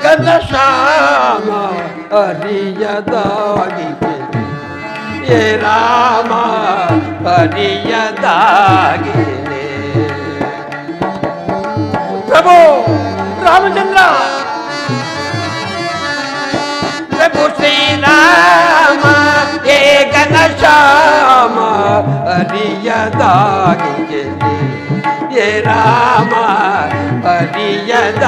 ಘನಶ್ಯಾಮ ಹರಿಯದಾಗಿದೆ ಹೇ ರಾಮ ಹರಿಯದಾಗಿದೆ ಪ್ರಭು ರಾಮಚಂದ್ರ ಪ್ರಭು ಶ್ರೀರಾಮ ಹೇ ಘನಶ್ಯಾಮ ಹರಿಯದಾಗಿದೆ ಹೇ ರಾಮ ಹರಿಯದಾಗಿದೆ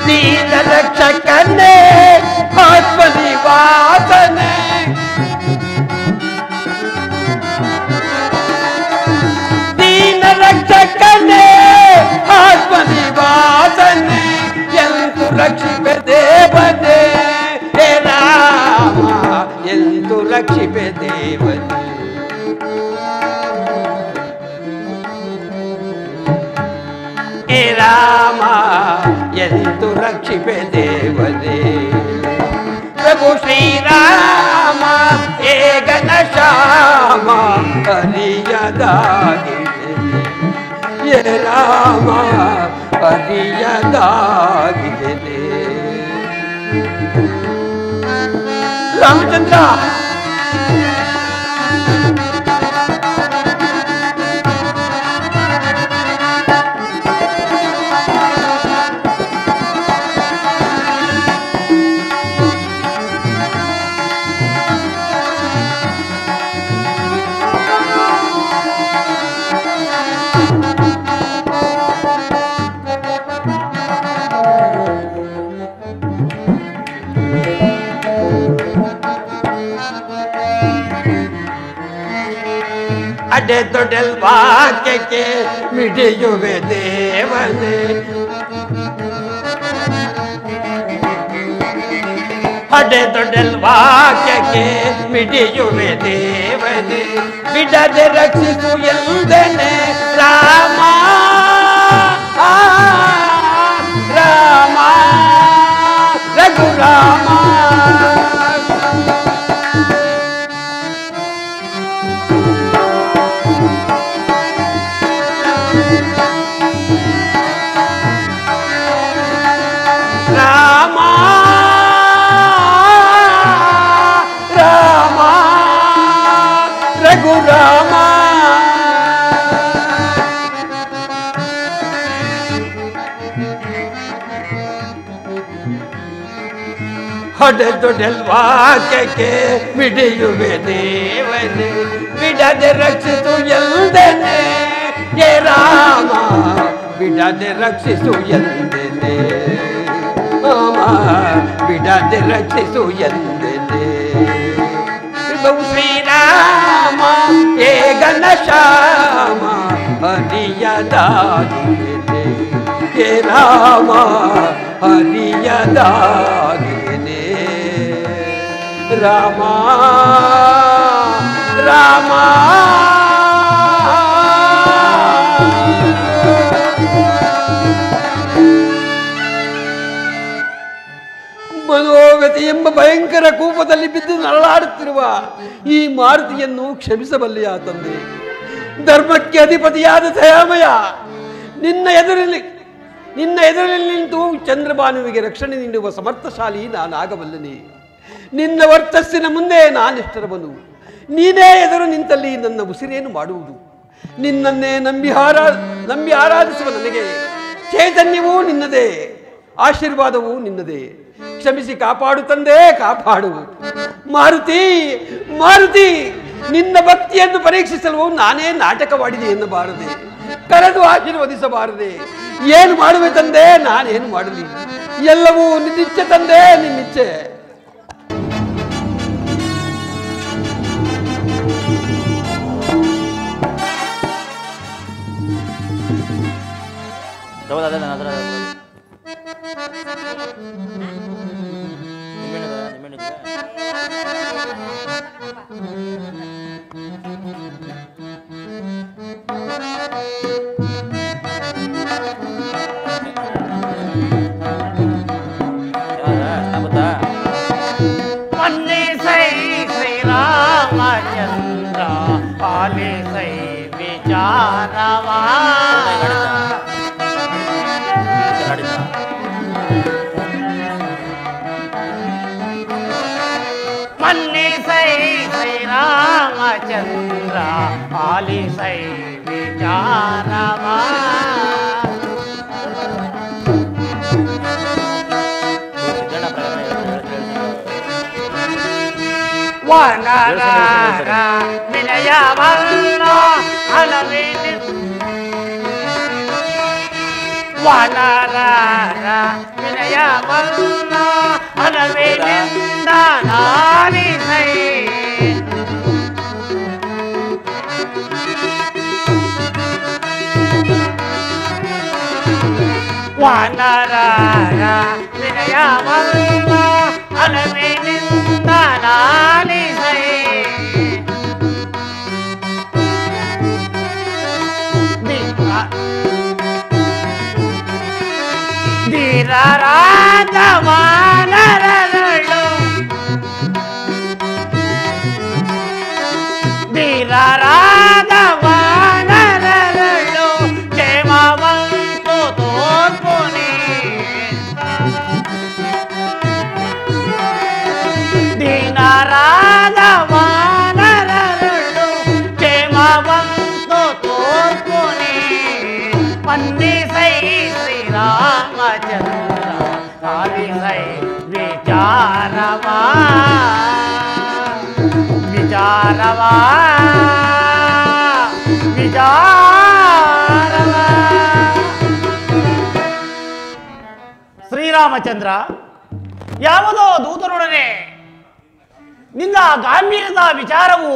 ದೀನ ರಕ್ಷಕನೇ ಆತ್ಮನಿವಾಸನೆ ದೀನ ರಕ್ಷಕನೇ ಆತ್ಮನಿವಾಸನೆ ಎಂದು ರಕ್ಷಿಪೆ ದೇವನೇ ಹೇ ರಾಮ ಎಂದು ರಕ್ಷಿಪೆ ದೇವನೇ ಹೇ ರಾಮ ಎಂದು ರಕ್ಷಿಪೆ ದೇವನೇ ಪ್ರಭು ಶ್ರೀರಾಮ ಹೇ ಘನಶ್ಯಾಮ ಹರಿಯದಾಗಿದೆ ಹೇ ರಾಮ ಹರಿಯದಾಗಿದೆ ರಾಮಚಂದ್ರ ಅಡೆ ದೊಡ್ಡಲ್ ವಾಕ್ಯಕ್ಕೆ ಮಿಡಿಯುವೆ ದೇವನೇ ಅಡೆ ದೊಡ್ಡಲ್ ವಾಕ್ಯಕ್ಕೆ ಮಿಡಿಯುವೆ ದೇವನೇ ಬಿಡದೆ ರಕ್ಷಿಸು ಎಂದನೆ ರಾಮ ರಾಮ ರಘುರಾಮ ರಘುರಾಮ ಹೊಡೆದೊಡೆಲ್ ವಾಕ್ಯಕ್ಕೆ ಮಿಡಿಯುವೆ ದೇವನೇ ಬಿಡದೆ ರಕ್ಷಿಸು ಎಂದನೆ ಹೇ ರಾಮ ಬಿಡದೆ ರಕ್ಷಿಸು ಎಂದನೆ ರಾಮ ಬಿಡದೆ ರಕ್ಷಿಸು ಎಂದನೆ ಪ್ರಭು ಶ್ರೀರಾಮ ಹೇ ಘನಶ್ಯಾಮ ಹರಿಯದಾಗಿದೆ ಹೇ ರಾಮ ಹರಿಯದಾಗಿದೆ ರಾಮ ರಾಮ ಮನೋಗತಿ ಎಂಬ ಭಯಂಕರ ಕೂಪದಲ್ಲಿ ಬಿದ್ದು ನರಳಾಡುತ್ತಿರುವ ಈ ಮಾರುತಿಯನ್ನು ಕ್ಷಮಿಸಬಲ್ಲೆಯ ತಂದೆ ಧರ್ಮಕ್ಕೆ ಅಧಿಪತಿಯಾದ ದಯಾಮಯ ನಿನ್ನ ಎದುರಲ್ಲಿ ನಿಂತು ಚಂದ್ರಭಾನುವಿಗೆ ರಕ್ಷಣೆ ನೀಡುವ ಸಮರ್ಥಶಾಲಿ ನಾನಾಗಬಲ್ಲನೆ ನಿನ್ನ ವರ್ತಸ್ಸಿನ ಮುಂದೆ ನಾನೆಷ್ಟರವನು ನೀನೇ ಎದುರು ನಿಂತಲ್ಲಿ ನನ್ನ ಉಸಿರೇನು ಮಾಡುವುದು ನಿನ್ನನ್ನೇ ನಂಬಿ ಆರಾಧಿಸುವ ನನಗೆ ಚೈತನ್ಯವೂ ನಿನ್ನದೇ ಆಶೀರ್ವಾದವೂ ನಿನ್ನದೇ ಕ್ಷಮಿಸಿ ಕಾಪಾಡು ತಂದೆ ಕಾಪಾಡು ಮಾರುತಿ ಮಾರುತಿ ನಿನ್ನ ಭಕ್ತಿಯನ್ನು ಪರೀಕ್ಷಿಸಲು ನಾನೇ ನಾಟಕವಾಡಿದೆ ಎನ್ನಬಾರದೆ ಕರೆದು ಆಶೀರ್ವದಿಸಬಾರದೆ ಏನು ಮಾಡುವೆ ತಂದೆ ನಾನೇನು ಮಾಡಲಿ ಎಲ್ಲವೂ ನಿನ್ನಿಚ್ಛೆ ತಂದೆ ನಿನ್ನಿಚ್ಛೆ ಶ್ರೀರಾಮಚಂದ್ರ ಪಾಲಿಸೈ ರಾಮಚಂದ್ರ ಆಲಿಸೈ ವಿಚಾರವ ವನರ ವಿನಯವಲ್ಲ ಅಲವೇನೆ ವನರ ವಿನಯವಲ್ಲ ಅಲವೇನಿಂದ ನಾಲಿಸೈ ವನರ ವಿನಯವಲ್ಲ ಅಲವೇನಿಂದ ನಾಲಿಸೈ ಧೀರರಾದ ವಾನರಗಳು ಧೀರರಾದ ವಾನರಗಳು ಕ್ಷೇಮವಂತು ತೋರ್ಪುನಿ ದೀನರಾದ ವಾನರಗಳು ಕ್ಷೇಮವಂತು ತೋರ್ಪುನಿ ಮನ್ನಿಸೈ ಶ್ರೀರಾಮಚಂದ್ರ ಆಲಿಸೈ ವಿಚಾರವಾ ವಿಚಾರವಾ ವಿಚಾರವಾ ಶ್ರೀರಾಮಚಂದ್ರ ಯಾವುದೋ ದೂತರೊಡನೆ ನಿನ್ನ ಗಾಂಭೀರ್ಯದ ವಿಚಾರವು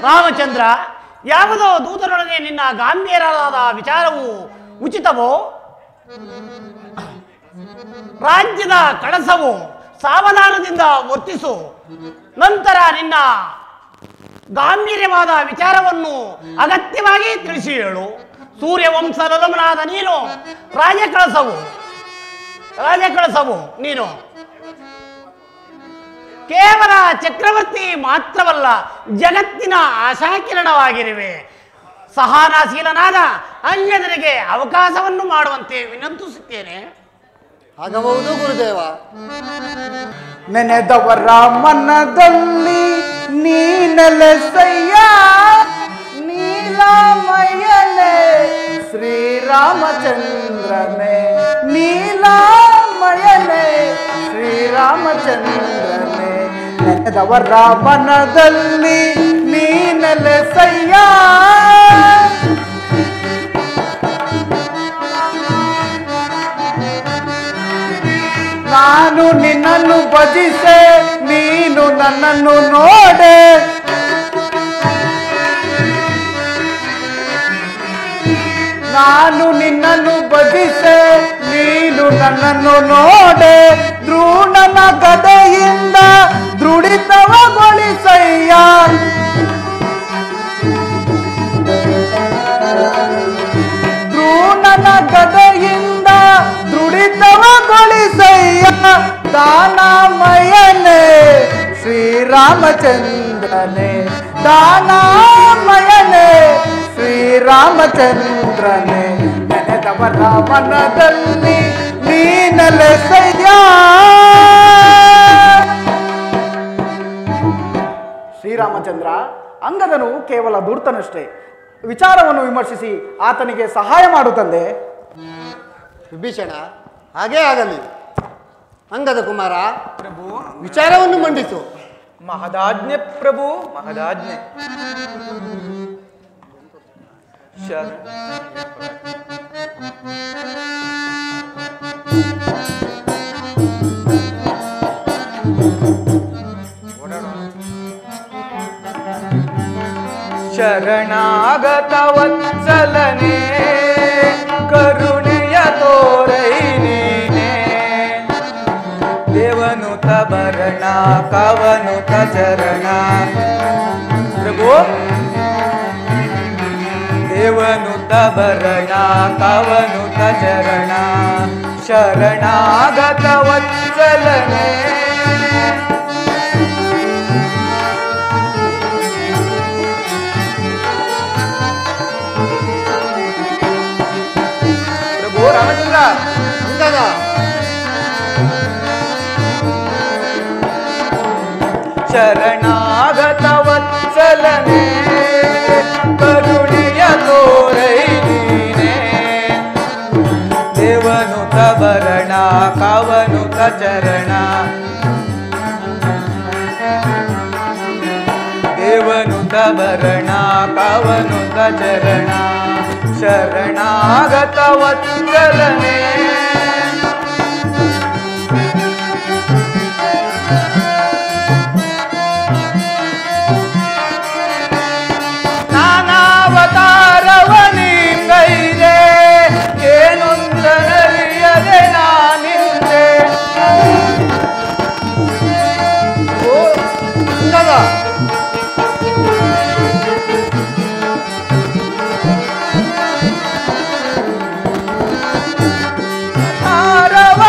ರಾಮಚಂದ್ರ ಯಾವುದೋ ದೂತರೊಡನೆ ನಿನ್ನ ಗಾಂಭೀರ್ಯವಾದ ವಿಚಾರವು ಉಚಿತವೋ ರಾಜ್ಯದ ಕಳಸವು ಸಾವಧಾನದಿಂದ ವರ್ತಿಸು ನಂತರ ನಿನ್ನ ಗಾಂಭೀರ್ಯವಾದ ವಿಚಾರವನ್ನು ಅಗತ್ಯವಾಗಿ ತಿಳಿಸಿ ಹೇಳು ಸೂರ್ಯವಂಶದೊಲಮನಾದ ನೀನು ರಾಜಕಳಸವು ನೀನು ಕೇವಲ ಚಕ್ರವರ್ತಿ ಮಾತ್ರವಲ್ಲ ಜಗತ್ತಿನ ಆಶಾಕಿರಣವಾಗಿರುವೆ ಸಹನಾಶೀಲನಾದ ಅಂಜನರಿಗೆ ಅವಕಾಶವನ್ನು ಮಾಡುವಂತೆ ವಿನಂತಿಸುತ್ತೇನೆ ಆಗಬಹುದು ಗುರುದೇವ ನೆನೆದವರ ಮನದಲ್ಲಿ ನೀನೆಲೆಸಯ್ಯ ನೀಲಾಮಯನೇ ಶ್ರೀರಾಮಚಂದ್ರನೇ ನೀಲಾಮಯನೇ ಶ್ರೀರಾಮಚಂದ್ರನೇ ನೆನೆದವರ ಮನದಲ್ಲಿ ನೀನೆಲೆಸಯ್ಯ ನಾನು ನಿನ್ನನ್ನು ಭಜಿಸೆ ನೀನು ನನ್ನನ್ನು ನೋಡೆ ನಾನು ನಿನ್ನನ್ನು ಭಜಿಸೆ ನೀನು ನನ್ನನ್ನು ನೋಡೆ ದ್ರೋಣನ ಗದೆಯಿಂದ ದೃಢಿತವಗೊಳಿಸಯ್ಯ ದ್ರೋಣನ ಗದೆಯಿಂದ ದೃಢಿತವಗೊಳಿಸಯ್ಯ ದಾನಮಯನೇ ಶ್ರೀರಾಮಚಂದ್ರನೇ ದಾನಮಯನೇ ಶ್ರೀರಾಮಚಂದ್ರನೇ ನೆನೆದವರ ಮನದಲ್ಲಿ ನೀನೆಲೆಸಯ್ಯ ಶ್ರೀರಾಮಚಂದ್ರ ಅಂಗದನು ಕೇವಲ ಧೂರ್ತನಷ್ಟೇ ವಿಚಾರವನ್ನು ವಿಮರ್ಶಿಸಿ ಆತನಿಗೆ ಸಹಾಯ ಮಾಡು ತಂದೆ ವಿಭೀಷಣ ಹಾಗೇ ಆಗಲಿ ಅಂಗದ ಕುಮಾರ ಪ್ರಭು ವಿಚಾರವನ್ನು ಮಂಡಿಸು ಮಹದಾಜ್ಞೆ ಪ್ರಭು ಮಹದಾಜ್ಞೆ ಶರಣಾಗತ ವತ್ಸಲನೇ ಕರುಣೆಯ ತೋರೈ ನೀನೇ ದೇವನುತ ಭರಣ ಕವನುತ ಚರಣ ಪ್ರಭು ದೇವನುತ ಭರಣ ಕವನುತ ಚರಣ ಶರಣಾಗತ ವತ್ಸಲನೇ ರಾಮಚಂದ್ರ ಅಂಗದ ಶರಣ ಕರುಣೆಯ ತೋರೈ ನೀನೇ ದೇವನುತ ಭರಣ ಕವನುತ ಚರಣ ದೇವನುತ ಭರಣ ಕವನುತ ಚರಣ ಶರಣಾಗತ ವತ್ಸಲನೇ ನಾನಾವತಾರವನಿಂಗೈದೆ ಏನೊಂದರಿಯದೆ ನಾನಿಂದೆ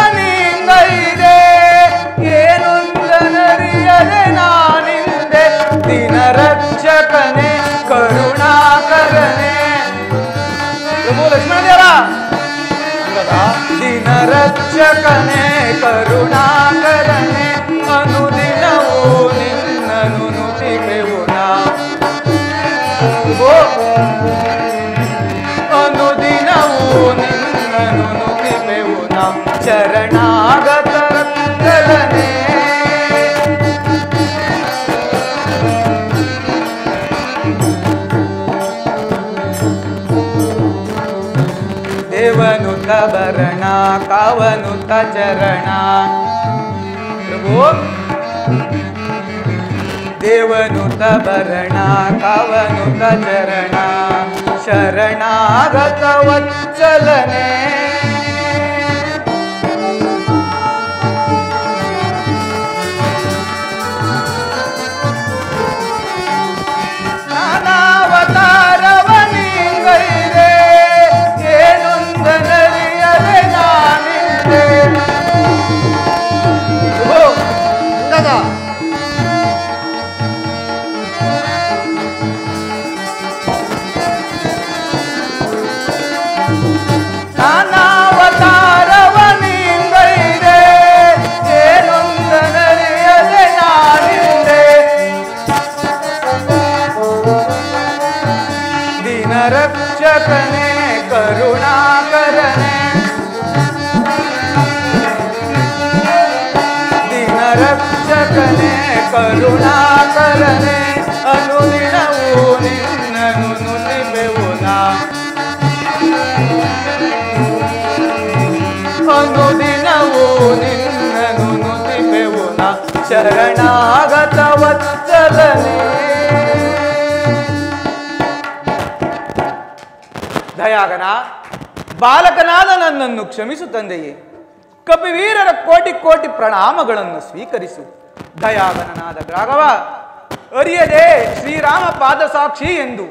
ಹಾರವನಿಂಗೈದೆ ಏನೊಂದರಿಯದೆ ನಾನಿಂದೆ ದಿನರಕ್ಷಕನೇ ಕರುಣಾಕರನೇ ಪ್ರಭು ಲಕ್ಷ್ಮಣದೇವರ ದಿನರಕ್ಷಕನೇ ಕರುಣಾಕರನೇ ಅನುದಿನವೂ ನಿನ್ನನು ನುಡಿವೆವು ಅನುದಿನವೂ ನಿನ್ನನು ನುಡಿವೆವು ಶರಣಾಗತ ರತ್ನಲನೇ ದೇವನುತ ಭರಣ ಕವನುತ ಚರಣ ಪ್ರಭು ದೇವನುತ ಭರಣ ಕವನುತ ಚರಣ ಶರಣಾಗತ ವತ್ಸಲನೇ ನಾನಾವತಾರವನಿಂಗೈದೆ ಏನೊಂದರಿಯದೆ ನಾನಿಂದೆ ನಾನಾವತಾರವನಿಂಗೈದೆ ಏನೊಂದರಿಯದೆ ನಾನಿಂದೆ ದಿನರಕ್ಷಕನೇ ಕರುಣಾಕರನೇ ದಿನರಕ್ಷಕನೇ ಕರುಣಾಕರನೇ ಅನುದಿನವೂ ನಿನ್ನನು ನುಡಿವೆವು ಅನುದಿನವೂ ನಿನ್ನನು ನುಡಿವೆವು ಶರಣಾಗತ ವತ್ಸಲನೇ ದಯಾಗನ ಬಾಲಕನಾದ ನನ್ನನ್ನು ಕ್ಷಮಿಸು ತಂದೆಯೇ ಕಪಿವೀರರ ಕೋಟಿ ಕೋಟಿ ಪ್ರಣಾಮಗಳನ್ನು ಸ್ವೀಕರಿಸು ದಯಾಗನನಾದ ರಾಘವ ಅರಿಯದೆ ಶ್ರೀರಾಮ ಪಾದ ಸಾಕ್ಷಿ ಎಂದು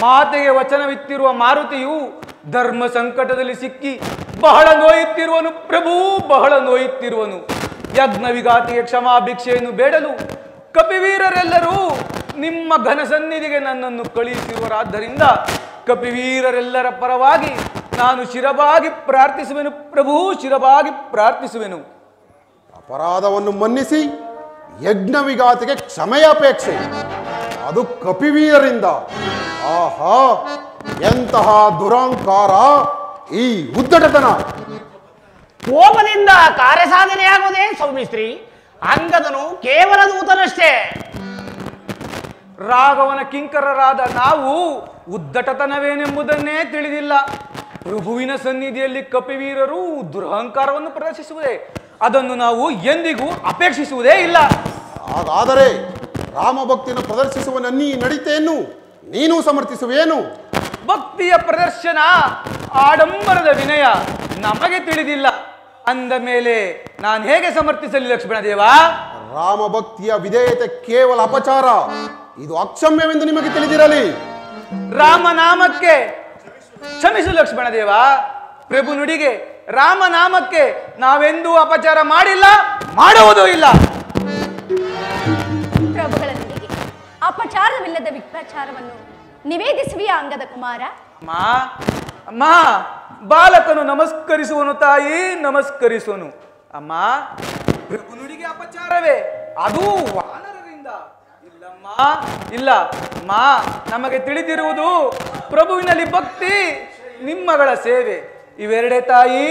ಮಾತೆಗೆ ವಚನವಿತ್ತಿರುವ ಮಾರುತಿಯು ಧರ್ಮ ಸಂಕಟದಲ್ಲಿ ಸಿಕ್ಕಿ ಬಹಳ ನೋಯುತ್ತಿರುವನು ಪ್ರಭು ಬಹಳ ನೋಯುತ್ತಿರುವನು ಯಜ್ಞ ವಿಘಾತಿಯ ಕ್ಷಮಾ ಭಿಕ್ಷೆಯನ್ನು ಬೇಡಲು ಕಪಿವೀರರೆಲ್ಲರೂ ನಿಮ್ಮ ಘನ ಸನ್ನಿಧಿಗೆ ನನ್ನನ್ನು ಕಳುಹಿಸಿರುವರಾದ್ದರಿಂದ ಕಪಿವೀರರೆಲ್ಲರ ಪರವಾಗಿ ನಾನು ಶಿರವಾಗಿ ಪ್ರಾರ್ಥಿಸುವೆನು ಪ್ರಭು ಶಿರವಾಗಿ ಪ್ರಾರ್ಥಿಸುವೆನು ಅಪರಾಧವನ್ನು ಮನ್ನಿಸಿ ಯಜ್ಞ ವಿಘಾತಿಗೆ ಕ್ಷಮೆಯಪೇಕ್ಷೆ ಅದು ಕಪಿವೀರರಿಂದ ಆಹಾ ಎಂತಹ ದುರಹಂಕಾರ ಈ ಉದ್ದಟತನ ಕೋಪದಿಂದ ಕಾರ್ಯ ಸಾಧನೆಯಾಗುವುದೇ ಸೌಮಿಸ್ತ್ರಿ ಅಂಗದನು ಕೇವಲ ದೂತನಷ್ಟೇ ರಾಘವನ ಕಿಂಕರರಾದ ನಾವು ಉದ್ದಟತನವೇನೆಂಬುದನ್ನೇ ತಿಳಿದಿಲ್ಲ ಪ್ರಭುವಿನ ಸನ್ನಿಧಿಯಲ್ಲಿ ಕಪಿವೀರರು ದುರಹಂಕಾರವನ್ನು ಪ್ರದರ್ಶಿಸುವುದೇ ಅದನ್ನು ನಾವು ಎಂದಿಗೂ ಅಪೇಕ್ಷಿಸುವುದೇ ಇಲ್ಲ ಹಾಗಾದರೆ ರಾಮಭಕ್ತಿಯನ್ನು ಪ್ರದರ್ಶಿಸುವ ನನ್ನೀ ನಡೀತೆಯನ್ನು ನೀನು ಸಮರ್ಥಿಸುವೇನು ಭಕ್ತಿಯ ಪ್ರದರ್ಶನ ಆಡಂಬರದ ವಿನಯ ನಮಗೆ ತಿಳಿದಿಲ್ಲ ಅಂದ ಮೇಲೆ ನಾನು ಹೇಗೆ ಸಮರ್ಥಿಸಲಿ ಲಕ್ಷ್ಮಣದೇವ ರಾಮಭಕ್ತಿಯ ವಿಧೇಯತೆ ಕೇವಲ ಅಪಚಾರ ಇದು ಅಕ್ಷಮ್ಯವೆಂದು ನಿಮಗೆ ತಿಳಿದಿರಲಿ ರಾಮನಾಮಕ್ಕೆ ಕ್ಷಮಿಸು ಲಕ್ಷ್ಮಣದೇವ ಪ್ರಭು ನುಡಿಗೆ ರಾಮನಾಮಕ್ಕೆ ನಾವೆಂದೂ ಅಪಚಾರ ಮಾಡಿಲ್ಲ ಮಾಡುವುದೂ ಇಲ್ಲ ಪ್ರಭುಗಳ ನುಡಿಗೆ ಅಪಚಾರವಿಲ್ಲದ ವಿಪ್ರಚಾರವನ್ನು ನಿವೇದಿಸುವಿಯ ಅಂಗದ ಕುಮಾರ ಅಮ್ಮ ಬಾಲಕನು ನಮಸ್ಕರಿಸುವನು ತಾಯಿ ನಮಸ್ಕರಿಸುವನು ಅಮ್ಮ ಪ್ರಭು ನುಡಿಗೆ ಅಪಚಾರವೇ ಅದು ವಾನರರಿಂದ ಇಲ್ಲಮ್ಮ ಇಲ್ಲ ಅಮ್ಮ ನಮಗೆ ತಿಳಿದಿರುವುದು ಪ್ರಭುವಿನಲ್ಲಿ ಭಕ್ತಿ, ನಿಮ್ಮಗಳ ಸೇವೆ, ಇವೆರಡೇ ತಾಯಿ,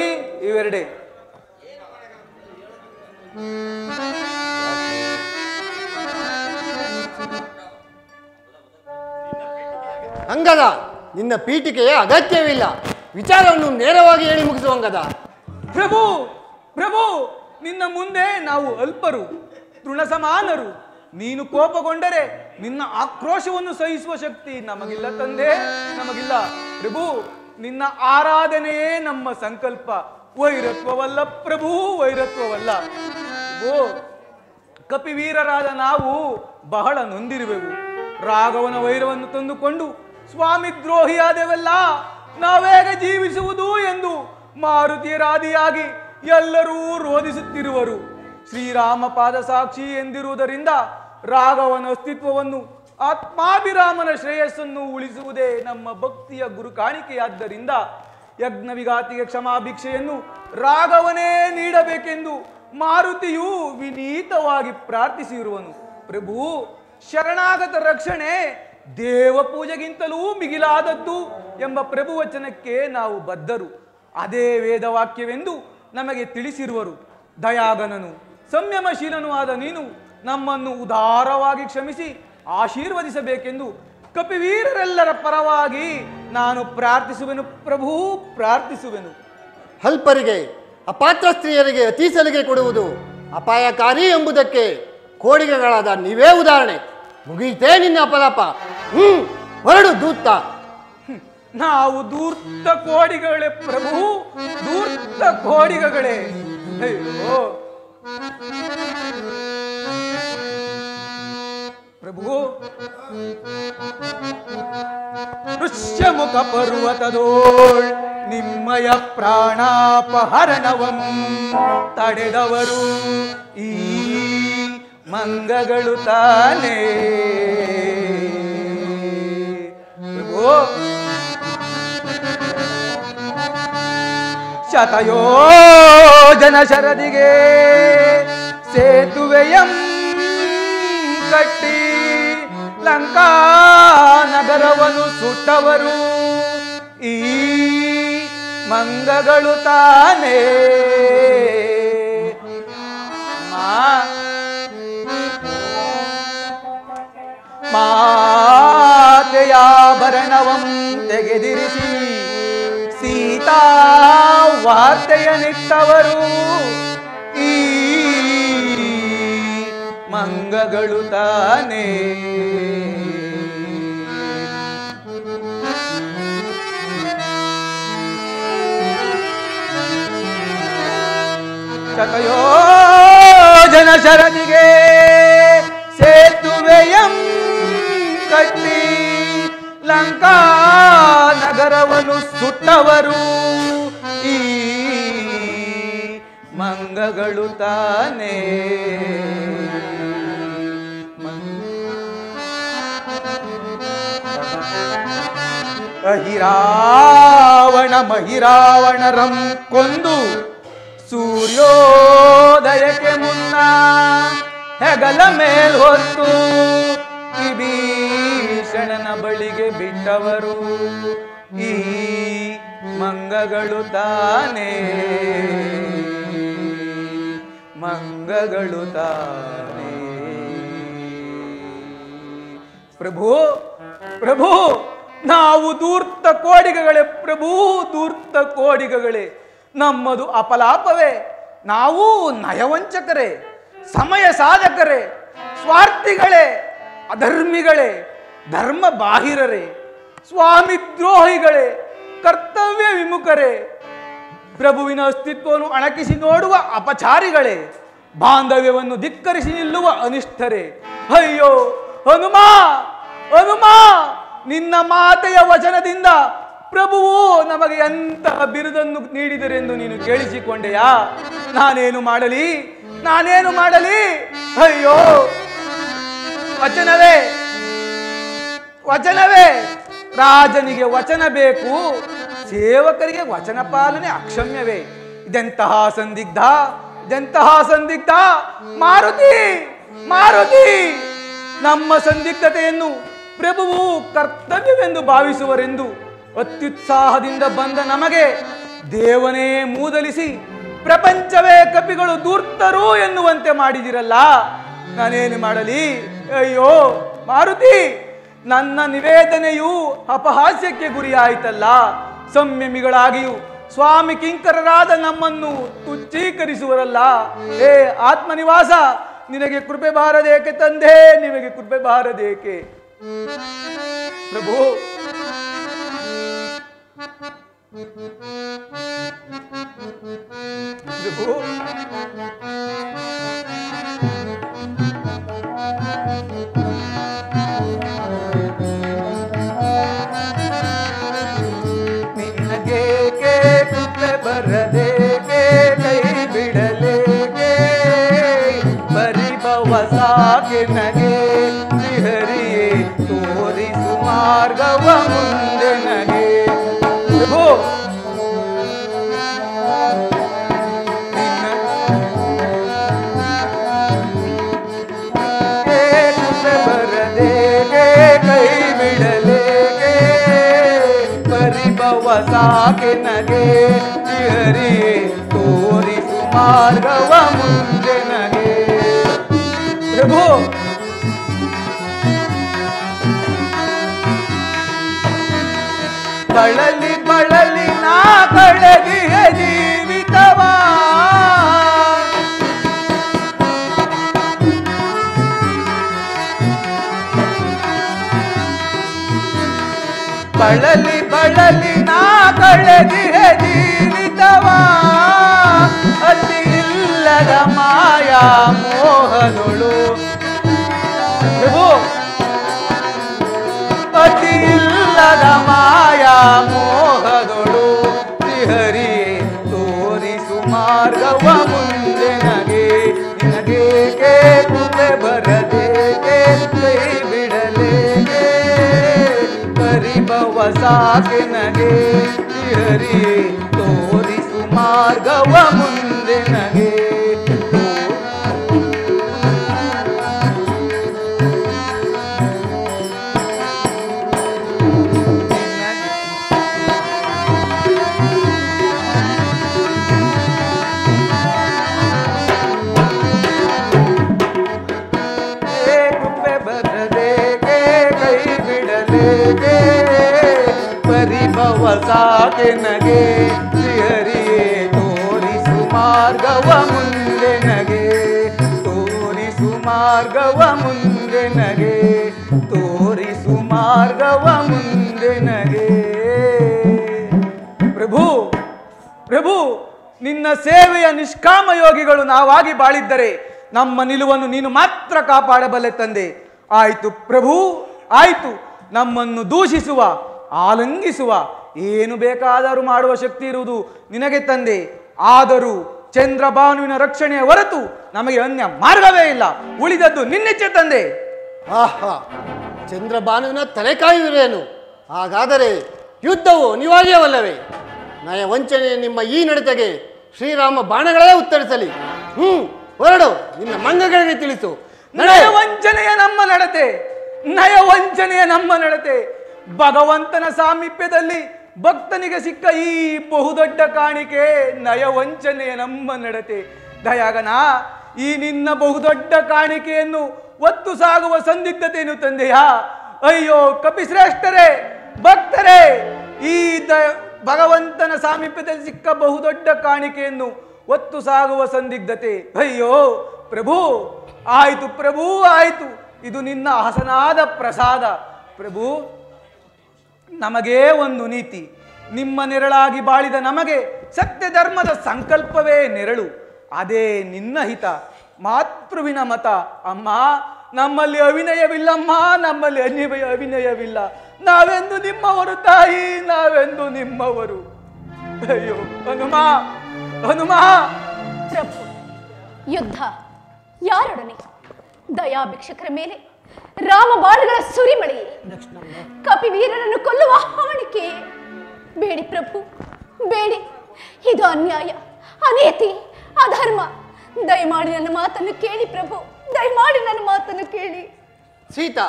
ಇವೆರಡೇ. ಅಂಗದ, ನಿನ್ನ ಪೀಠಿಕೆಯ ಅಗತ್ಯವಿಲ್ಲ. ವಿಚಾರವನ್ನು ನೇರವಾಗಿ ಹೇಳಿ ಮುಗಿಸುವ ಅಂಗದ. ಪ್ರಭು ಪ್ರಭು, ನಿನ್ನ ಮುಂದೆ ನಾವು ಅಲ್ಪರು, ತೃಣ ಸಮಾನರು. ನೀನು ಕೋಪಗೊಂಡರೆ ನಿನ್ನ ಆಕ್ರೋಶವನ್ನು ಸಹಿಸುವ ಶಕ್ತಿ ನಮಗಿಲ್ಲ ತಂದೆ, ನಮಗಿಲ್ಲ. ಪ್ರಭು, ನಿನ್ನ ಆರಾಧನೆಯೇ ನಮ್ಮ ಸಂಕಲ್ಪ, ವೈರತ್ವವಲ್ಲ ಪ್ರಭು, ವೈರತ್ವವಲ್ಲ. ಪ್ರಭು, ಕಪಿವೀರರಾದ ನಾವು ಬಹಳ ನೊಂದಿರುವೆವು. ರಾಘವನ ವೈರವನ್ನು ತಂದುಕೊಂಡು ಸ್ವಾಮಿ ದ್ರೋಹಿಯಾದೆವಲ್ಲ, ನಾವೇಗೆ ಜೀವಿಸುವುದು ಎಂದು ಮಾರುತಿಯರಾದಿಯಾಗಿ ಎಲ್ಲರೂ ರೋಧಿಸುತ್ತಿರುವರು. ಶ್ರೀರಾಮ ಪಾದ ಸಾಕ್ಷಿ ಎಂದಿರುವುದರಿಂದ ರಾಘವನ ಅಸ್ತಿತ್ವವನ್ನು, ಆತ್ಮಾಭಿರಾಮನ ಶ್ರೇಯಸ್ಸನ್ನು ಉಳಿಸುವುದೇ ನಮ್ಮ ಭಕ್ತಿಯ ಗುರು ಕಾಣಿಕೆಯಾದ್ದರಿಂದ ಯಜ್ಞವಿಘಾತಿಗೆ ಕ್ಷಮಾಭಿಕ್ಷೆಯನ್ನು ರಾಘವನೇ ನೀಡಬೇಕೆಂದು ಮಾರುತಿಯು ವಿನೀತವಾಗಿ ಪ್ರಾರ್ಥಿಸಿರುವನು. ಪ್ರಭು, ಶರಣಾಗತ ರಕ್ಷಣೆ ದೇವ ಪೂಜೆಗಿಂತಲೂ ಮಿಗಿಲಾದದ್ದು ಎಂಬ ಪ್ರಭು ವಚನಕ್ಕೆ ನಾವು ಬದ್ಧರು. ಅದೇ ವೇದವಾಕ್ಯವೆಂದು ನಮಗೆ ತಿಳಿಸಿರುವರು. ದಯಾಗನನು, ಸಂಯಮಶೀಲನೂ ಆದ ನೀನು ನಮ್ಮನ್ನು ಉದಾರವಾಗಿ ಕ್ಷಮಿಸಿ ಆಶೀರ್ವದಿಸಬೇಕೆಂದು ಕಪಿವೀರರೆಲ್ಲರ ಪರವಾಗಿ ನಾನು ಪ್ರಾರ್ಥಿಸುವೆನು ಪ್ರಭು, ಪ್ರಾರ್ಥಿಸುವೆನು. ಅಲ್ಪರಿಗೆ, ಅಪಾತ್ರ ಸ್ತ್ರೀಯರಿಗೆ ಅತಿ ಸಲಿಗೆ ಕೊಡುವುದು ಅಪಾಯಕಾರಿ ಎಂಬುದಕ್ಕೆ ಕೋಡಿಗೆಗಳಾದ ನೀವೇ ಉದಾಹರಣೆ. ಮುಗಿಯಿತೇ ನಿನ್ನ ಅಪಲಾಪ. ಹೊರಡು ದೂತ. ನಾವು ಧೂರ್ತ ಕೋಡಿಗಳೇ ಪ್ರಭು, ಧೂರ್ತ ಕೋಡಿಗಳೇ. ಅಯ್ಯೋ ಪ್ರಭು, ಋಷ್ಯಮುಖ ಪರ್ವತದೋಳ್ ನಿಮ್ಮಯ ಪ್ರಾಣಾಪಹರಣವಂ ತಡೆದವರು ಈ ಮಂಗಗಳು ತಾನೇ. ಪ್ರಭು, ಶತಯೋಜನ ಶರದಿಗೆ ಸೇತುವೆಯಂ ಕಟ್ಟಿ ಲಂಕಾ ನಗರವನ್ನು ಸುಟ್ಟವರು ಈ ಮಂಗಗಳು ತಾನೇ. ಮಾತೆಯಾಭರಣವಂ ತೆಗೆದಿರಿಸಿ ಸೀತಾ ವಾರ್ತೆಯನ್ನಿಟ್ಟವರು ಈ ಮಂಗಗಳು ತಾನೇ. ಶತಯೋಜನ ಶರದಿಗೆ ಸೇತುವೆಯಂ ಕಟ್ಟಿ ಲಂಕಾ ನಗರವನ್ನು ಸುಟ್ಟವರು ಈ ಮಂಗಗಳು ತಾನೇ. ಅಹಿರಾವಣ ಮಹಿರಾವಣರಂ ಕೊಂದು ಸೂರ್ಯೋದಯಕ್ಕೆ ಮುನ್ನ ಹೆಗಲ ಮೇಲ್ ಹೊತ್ತು ವಿಭೀಷಣನ ಬಳಿಗೆ ಬಿಟ್ಟವರು ಈ ಮಂಗಗಳು ತಾನೇ. ಮಂಗಗಳು ತಾನೇ. ಪ್ರಭು ಪ್ರಭು, ನಾವು ಧೂರ್ತ ಕೋಡಿಗಳೇ ಪ್ರಭು, ಧೂರ್ತ ಕೋಡಿಗಳೇ. ನಮ್ಮದು ಅಪಲಾಪವೇ. ನಾವು ನಯವಂಚಕರೇ, ಸಮಯ ಸಾಧಕರೇ, ಸ್ವಾರ್ಥಿಗಳೇ, ಅಧರ್ಮಿಗಳೇ, ಧರ್ಮ ಬಾಹಿರರೇ, ಸ್ವಾಮಿ ದ್ರೋಹಿಗಳೇ, ಕರ್ತವ್ಯ ವಿಮುಖರೇ, ಪ್ರಭುವಿನ ಅಸ್ತಿತ್ವವನ್ನು ಅಣಕಿಸಿ ನೋಡುವ ಅಪಚಾರಿಗಳೇ, ಬಾಂಧವ್ಯವನ್ನು ಧಿಕ್ಕರಿಸಿ ನಿಲ್ಲುವ ಅನಿಷ್ಠರೇ. ಅಯ್ಯೋ ಹನುಮ, ಹನುಮ, ನಿನ್ನ ಮಾತೆಯ ವಚನದಿಂದ ಪ್ರಭುವು ನಮಗೆ ಎಂತಹ ಬಿರುದನ್ನು ನೀಡಿದರೆಂದು ನೀನು ಕೇಳಿಸಿಕೊಂಡೆಯಾ? ನಾನೇನು ಮಾಡಲಿ, ನಾನೇನು ಮಾಡಲಿ? ಅಯ್ಯೋ ವಚನವೇ, ವಚನವೇ. ರಾಜನಿಗೆ ವಚನ ಬೇಕು, ಸೇವಕರಿಗೆ ವಚನ ಪಾಲನೆ ಅಕ್ಷಮ್ಯವೇ. ಇದೆಂತಹ ಸಂದಿಗ್ಧ, ಇದೆಂತಹ ಸಂದಿಗ್ಧ. ಮಾರುತಿ, ಮಾರುತಿ, ನಮ್ಮ ಸಂದಿಗ್ಧತೆಯನ್ನು ಪ್ರಭುವು ಕರ್ತವ್ಯವೆಂದು ಭಾವಿಸುವರೆಂದು ಅತ್ಯುತ್ಸಾಹದಿಂದ ಬಂದ ನಮಗೆ ದೇವನೇ ಮೂದಲಿಸಿ ಪ್ರಪಂಚವೇ ಕಪಿಗಳು ಧೂರ್ತರು ಎನ್ನುವಂತೆ ಮಾಡಿದಿರಲ್ಲ. ನಾನೇನು ಮಾಡಲಿ? ಅಯ್ಯೋ ಮಾರುತಿ, ನನ್ನ ನಿವೇದನೆಯು ಅಪಹಾಸ್ಯಕ್ಕೆ ಗುರಿಯಾಯಿತಲ್ಲ. ಸಂಯಮಿಗಳಾಗಿಯೂ ಸ್ವಾಮಿ ಕಿಂಕರರಾದ ನಮ್ಮನ್ನು ತುಚ್ಛೀಕರಿಸುವರಲ್ಲ. ಏ ಆತ್ಮನಿವಾಸ, ನಿನಗೆ ಕೃಪೆ ಬಾರದೇಕೆ ತಂದೆ? ನಿಮಗೆ ಕೃಪೆ ಬಾರದೇಕೆ ಪ್ರಭು? ಪ್ರಭು, ನಿನಗೇಕೆ ಕೃಪೆ ಬರದೇಕೆ? ಕೈ ಬಿಡಲೇಕೆ? ಪರಿಭವ ಸಾಕೆ ನಗೆ ಶ್ರೀಹರಿಯೇ ತೋರಿಸು ಮಾರ್ಗವ ಮುಂದೆ ನಗೆ. ಪ್ರಭು, ಕೃಪೆ ಬರದೇಕೆ? ಕೈ ಬಿಡಲೇಕೆ? ಪರಿಭವ ಸಾಕೆ ನಗೆ ಶ್ರೀಹರಿಯೇ ತೋರಿಸು ಮಾರ್ಗವ ಮುಂದೆ ನಗೆ. ಪ್ರಭು, ಬಳಲಿ ಬಳಲಿ ನಾ ಕಳೆದಿಯ ಜೀವಿತವಾ, ಬಳಲಿ ಬಳಲಿ ನಾ ಕಳೆದಿಯ ಜೀವಿತವಾ, ಅತಿ ಇಲ್ಲದ ಮಾಯಾ ಮೋಹದೊಳು. ಪ್ರಭು, ಅತಿ ಇಲ್ಲದ ಮಾಯಾ ಮೋಹದೊಳು ಶ್ರೀಹರಿಯೇ ತೋರಿಸು ಮಾರ್ಗವ ಮುಂದೆ ನಗೆ. ನಿನಗೇಕೆ ಕೃಪೆ ಬರದೇಕೆ? ಕೈ ಬಿಡಲೇಕೆ? ಪರಿಭವ ಸಾಕೆ ನಗೆ ಶ್ರೀಹರಿಯೇ ತೋರಿಸು ಮಾರ್ಗವ ಮುಂದೆ ನಗೆ. ಪರಿಭವ ಸಾಕೆ ನಗೆ ಶ್ರೀಹರಿಯೇ ತೋರಿಸು ಮಾರ್ಗವ ಮುಂದೆ ನಗೆ. ತೋರಿಸು ಮಾರ್ಗವ ಮುಂದೆ ನಗೆ. ತೋರಿಸು ಮಾರ್ಗವ ಮುಂದೆ ನಗೆ. ಪ್ರಭು, ಪ್ರಭು, ನಿನ್ನ ಸೇವೆಯ ನಿಷ್ಕಾಮ ಯೋಗಿಗಳು ನಾವಾಗಿ ಬಾಳಿದ್ದರೆ ನಮ್ಮ ನಿಲುವನ್ನು ನೀನು ಮಾತ್ರ ಕಾಪಾಡಬಲ್ಲೆ ತಂದೆ. ಆಯಿತು ಪ್ರಭು, ಆಯಿತು. ನಮ್ಮನ್ನು ದೂಷಿಸುವ, ಆಲಂಘಿಸುವ, ಏನು ಬೇಕಾದರೂ ಮಾಡುವ ಶಕ್ತಿ ಇರುವುದು ನಿನಗೆ ತಂದೆ. ಆದರೂ ಚಂದ್ರಭಾನುವಿನ ರಕ್ಷಣೆಯ ಹೊರತು ನಮಗೆ ಅನ್ಯ ಮಾರ್ಗವೇ ಇಲ್ಲ. ಉಳಿದದ್ದು ನಿನ್ನೆಚ್ಚೆ ತಂದೆ. ಆಹಾ, ಚಂದ್ರಭಾನುವಿನ ತಲೆ ಕಾಯುವಿರೇನು? ಹಾಗಾದರೆ ಯುದ್ಧವು ಅನಿವಾರ್ಯವಲ್ಲವೇ? ನಯ ವಂಚನೆ ನಿಮ್ಮ ಈ ನಡತೆಗೆ ಶ್ರೀರಾಮ ಬಾಣಗಳೇ ಉತ್ತರಿಸಲಿ. ಹೊರಡು, ನಿನ್ನ ಮಂಗಗಳಿಗೆ ತಿಳಿಸು. ನಯ ವಂಚನೆಯ ನಮ್ಮ ನಡತೆ, ನಯ ವಂಚನೆಯ ನಮ್ಮ ನಡತೆ. ಭಗವಂತನ ಸಾಮೀಪ್ಯದಲ್ಲಿ ಭಕ್ತನಿಗೆ ಸಿಕ್ಕ ಈ ಬಹುದೊಡ್ಡ ಕಾಣಿಕೆ ನಯ ವಂಚನೆಯ ನಮ್ಮ ನಡತೆ. ದಯಾಗನ, ಈ ನಿನ್ನ ಬಹುದೊಡ್ಡ ಕಾಣಿಕೆಯನ್ನು ಒತ್ತು ಸಾಗುವ ಸಂದಿಗ್ಧತೆಯನ್ನು ತಂದೆಯಾ? ಅಯ್ಯೋ ಕಪಿಶ್ರೇಷ್ಠರೇ, ಭಕ್ತರೇ, ಈ ಭಗವಂತನ ಸಾಮೀಪ್ಯದಲ್ಲಿ ಸಿಕ್ಕ ಬಹುದೊಡ್ಡ ಕಾಣಿಕೆಯನ್ನು ಒತ್ತು ಸಾಗುವ ಸಂದಿಗ್ಧತೆ. ಅಯ್ಯೋ ಪ್ರಭು, ಆಯಿತು ಪ್ರಭು, ಆಯಿತು. ಇದು ನಿನ್ನ ಹಸನಾದ ಪ್ರಸಾದ. ಪ್ರಭು, ನಮಗೇ ಒಂದು ನೀತಿ. ನಿಮ್ಮ ನೆರಳಾಗಿ ಬಾಳಿದ ನಮಗೆ ಸತ್ಯ ಧರ್ಮದ ಸಂಕಲ್ಪವೇ ನೆರಳು. ಅದೇ ನಿನ್ನ ಹಿತ, ಮಾತೃವಿನ ಮತ. ಅಮ್ಮ, ನಮ್ಮಲ್ಲಿ ಅವಿನಯವಿಲ್ಲಮ್ಮ, ನಮ್ಮಲ್ಲಿ ಅವಿನಯವಿಲ್ಲ. ನಾವೆಂದು ನಿಮ್ಮವರು ತಾಯಿ, ನಾವೆಂದು ನಿಮ್ಮವರು. ಅಯ್ಯೋ ಹನುಮ, ಹನುಮ. ಪ್ರಭು, ಯುದ್ಧ ಯಾರೊಡನೆ? ದಯಾಭಿಕ್ಷಕರ ಮೇಲೆ ರಾಮ ಬಾಣಗಳ ಸುರಿಮಳೆ, ಕಪಿವೀರರನ್ನು ಕೊಲ್ಲುವ ಹಾವಣಿಕೆ. ಬೇಡಿ ಪ್ರಭು, ಬೇಡಿ. ಇದು ಅನ್ಯಾಯ, ಅನೀತಿ, ಅಧರ್ಮ. ದಯಮಾಡಿ ನನ್ನ ಮಾತನ್ನು ಕೇಳಿ ಪ್ರಭು, ದಯಮಾಡಿ ನನ್ನ ಮಾತನ್ನು ಕೇಳಿ. ಸೀತಾ,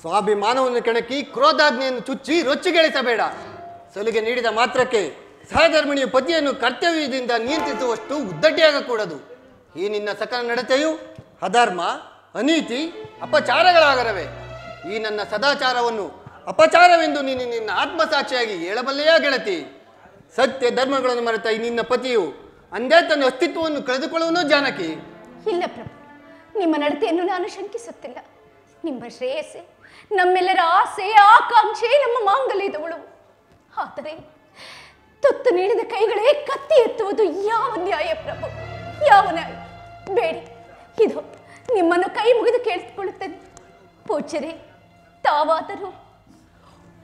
ಸ್ವಾಭಿಮಾನವನ್ನು ಕೆಣಕಿ ಕ್ರೋಧಾಜ್ಞೆಯನ್ನು ಚುಚ್ಚಿ ರೊಚ್ಚಿಗೆಳಿಸಬೇಡ. ಸಲುಗೆ ನೀಡಿದ ಮಾತ್ರಕ್ಕೆ ಸಹಧರ್ಮಿಣಿಯ ಪತಿಯನ್ನು ಕರ್ತವ್ಯದಿಂದ ನಿಯಂತ್ರಿಸುವಷ್ಟು ಉದ್ದಟಿಯಾಗಕೂಡದು. ಈ ನಿನ್ನ ಸಕಲ ನಡತೆಯು ಅಧರ್ಮ, ಅನೀತಿ, ಅಪಚಾರಗಳಾಗರವೆ. ಈ ನನ್ನ ಸದಾಚಾರವನ್ನು ಅಪಚಾರವೆಂದು ನೀನು ನಿನ್ನ ಆತ್ಮಸಾಕ್ಷಿಯಾಗಿ ಹೇಳಬಲ್ಲೆಯಾ ಗೆಳತಿ? ಸತ್ಯ ಧರ್ಮಗಳನ್ನು ಮರೆತ ಈ ನಿನ್ನ ಪತಿಯು ಅಂದೇ ತನ್ನ ಅಸ್ತಿತ್ವವನ್ನು ಕಳೆದುಕೊಳ್ಳುವನು ಜಾನಕಿ. ಇಲ್ಲ ಪ್ರಭು, ನಿಮ್ಮ ನಡತೆಯನ್ನು ನಾನು ಶಂಕಿಸುತ್ತಿಲ್ಲ. ನಿಮ್ಮ ಶ್ರೇಯಸ್ಸೆ ನಮ್ಮೆಲ್ಲರ ಆಸೆ, ಆಕಾಂಕ್ಷೆ, ನಮ್ಮ ಮಾಂಗಲ್ಯದವಳು. ಆದರೆ ತುತ್ತು ನೀಡಿದ ಕೈಗಳೇ ಕತ್ತಿ ಎತ್ತುವುದು ಯಾವ ನ್ಯಾಯ ಪ್ರಭು? ಯಾವ ನ್ಯಾಯ? ಬೇಡಿ, ಇದು ನಿಮ್ಮನ್ನು ಕೈ ಮುಗಿದು ಕೇಳಿಸಿಕೊಳ್ಳುತ್ತೇನೆ. ಪೂಜ್ಯರೇ, ತಾವಾದರೂ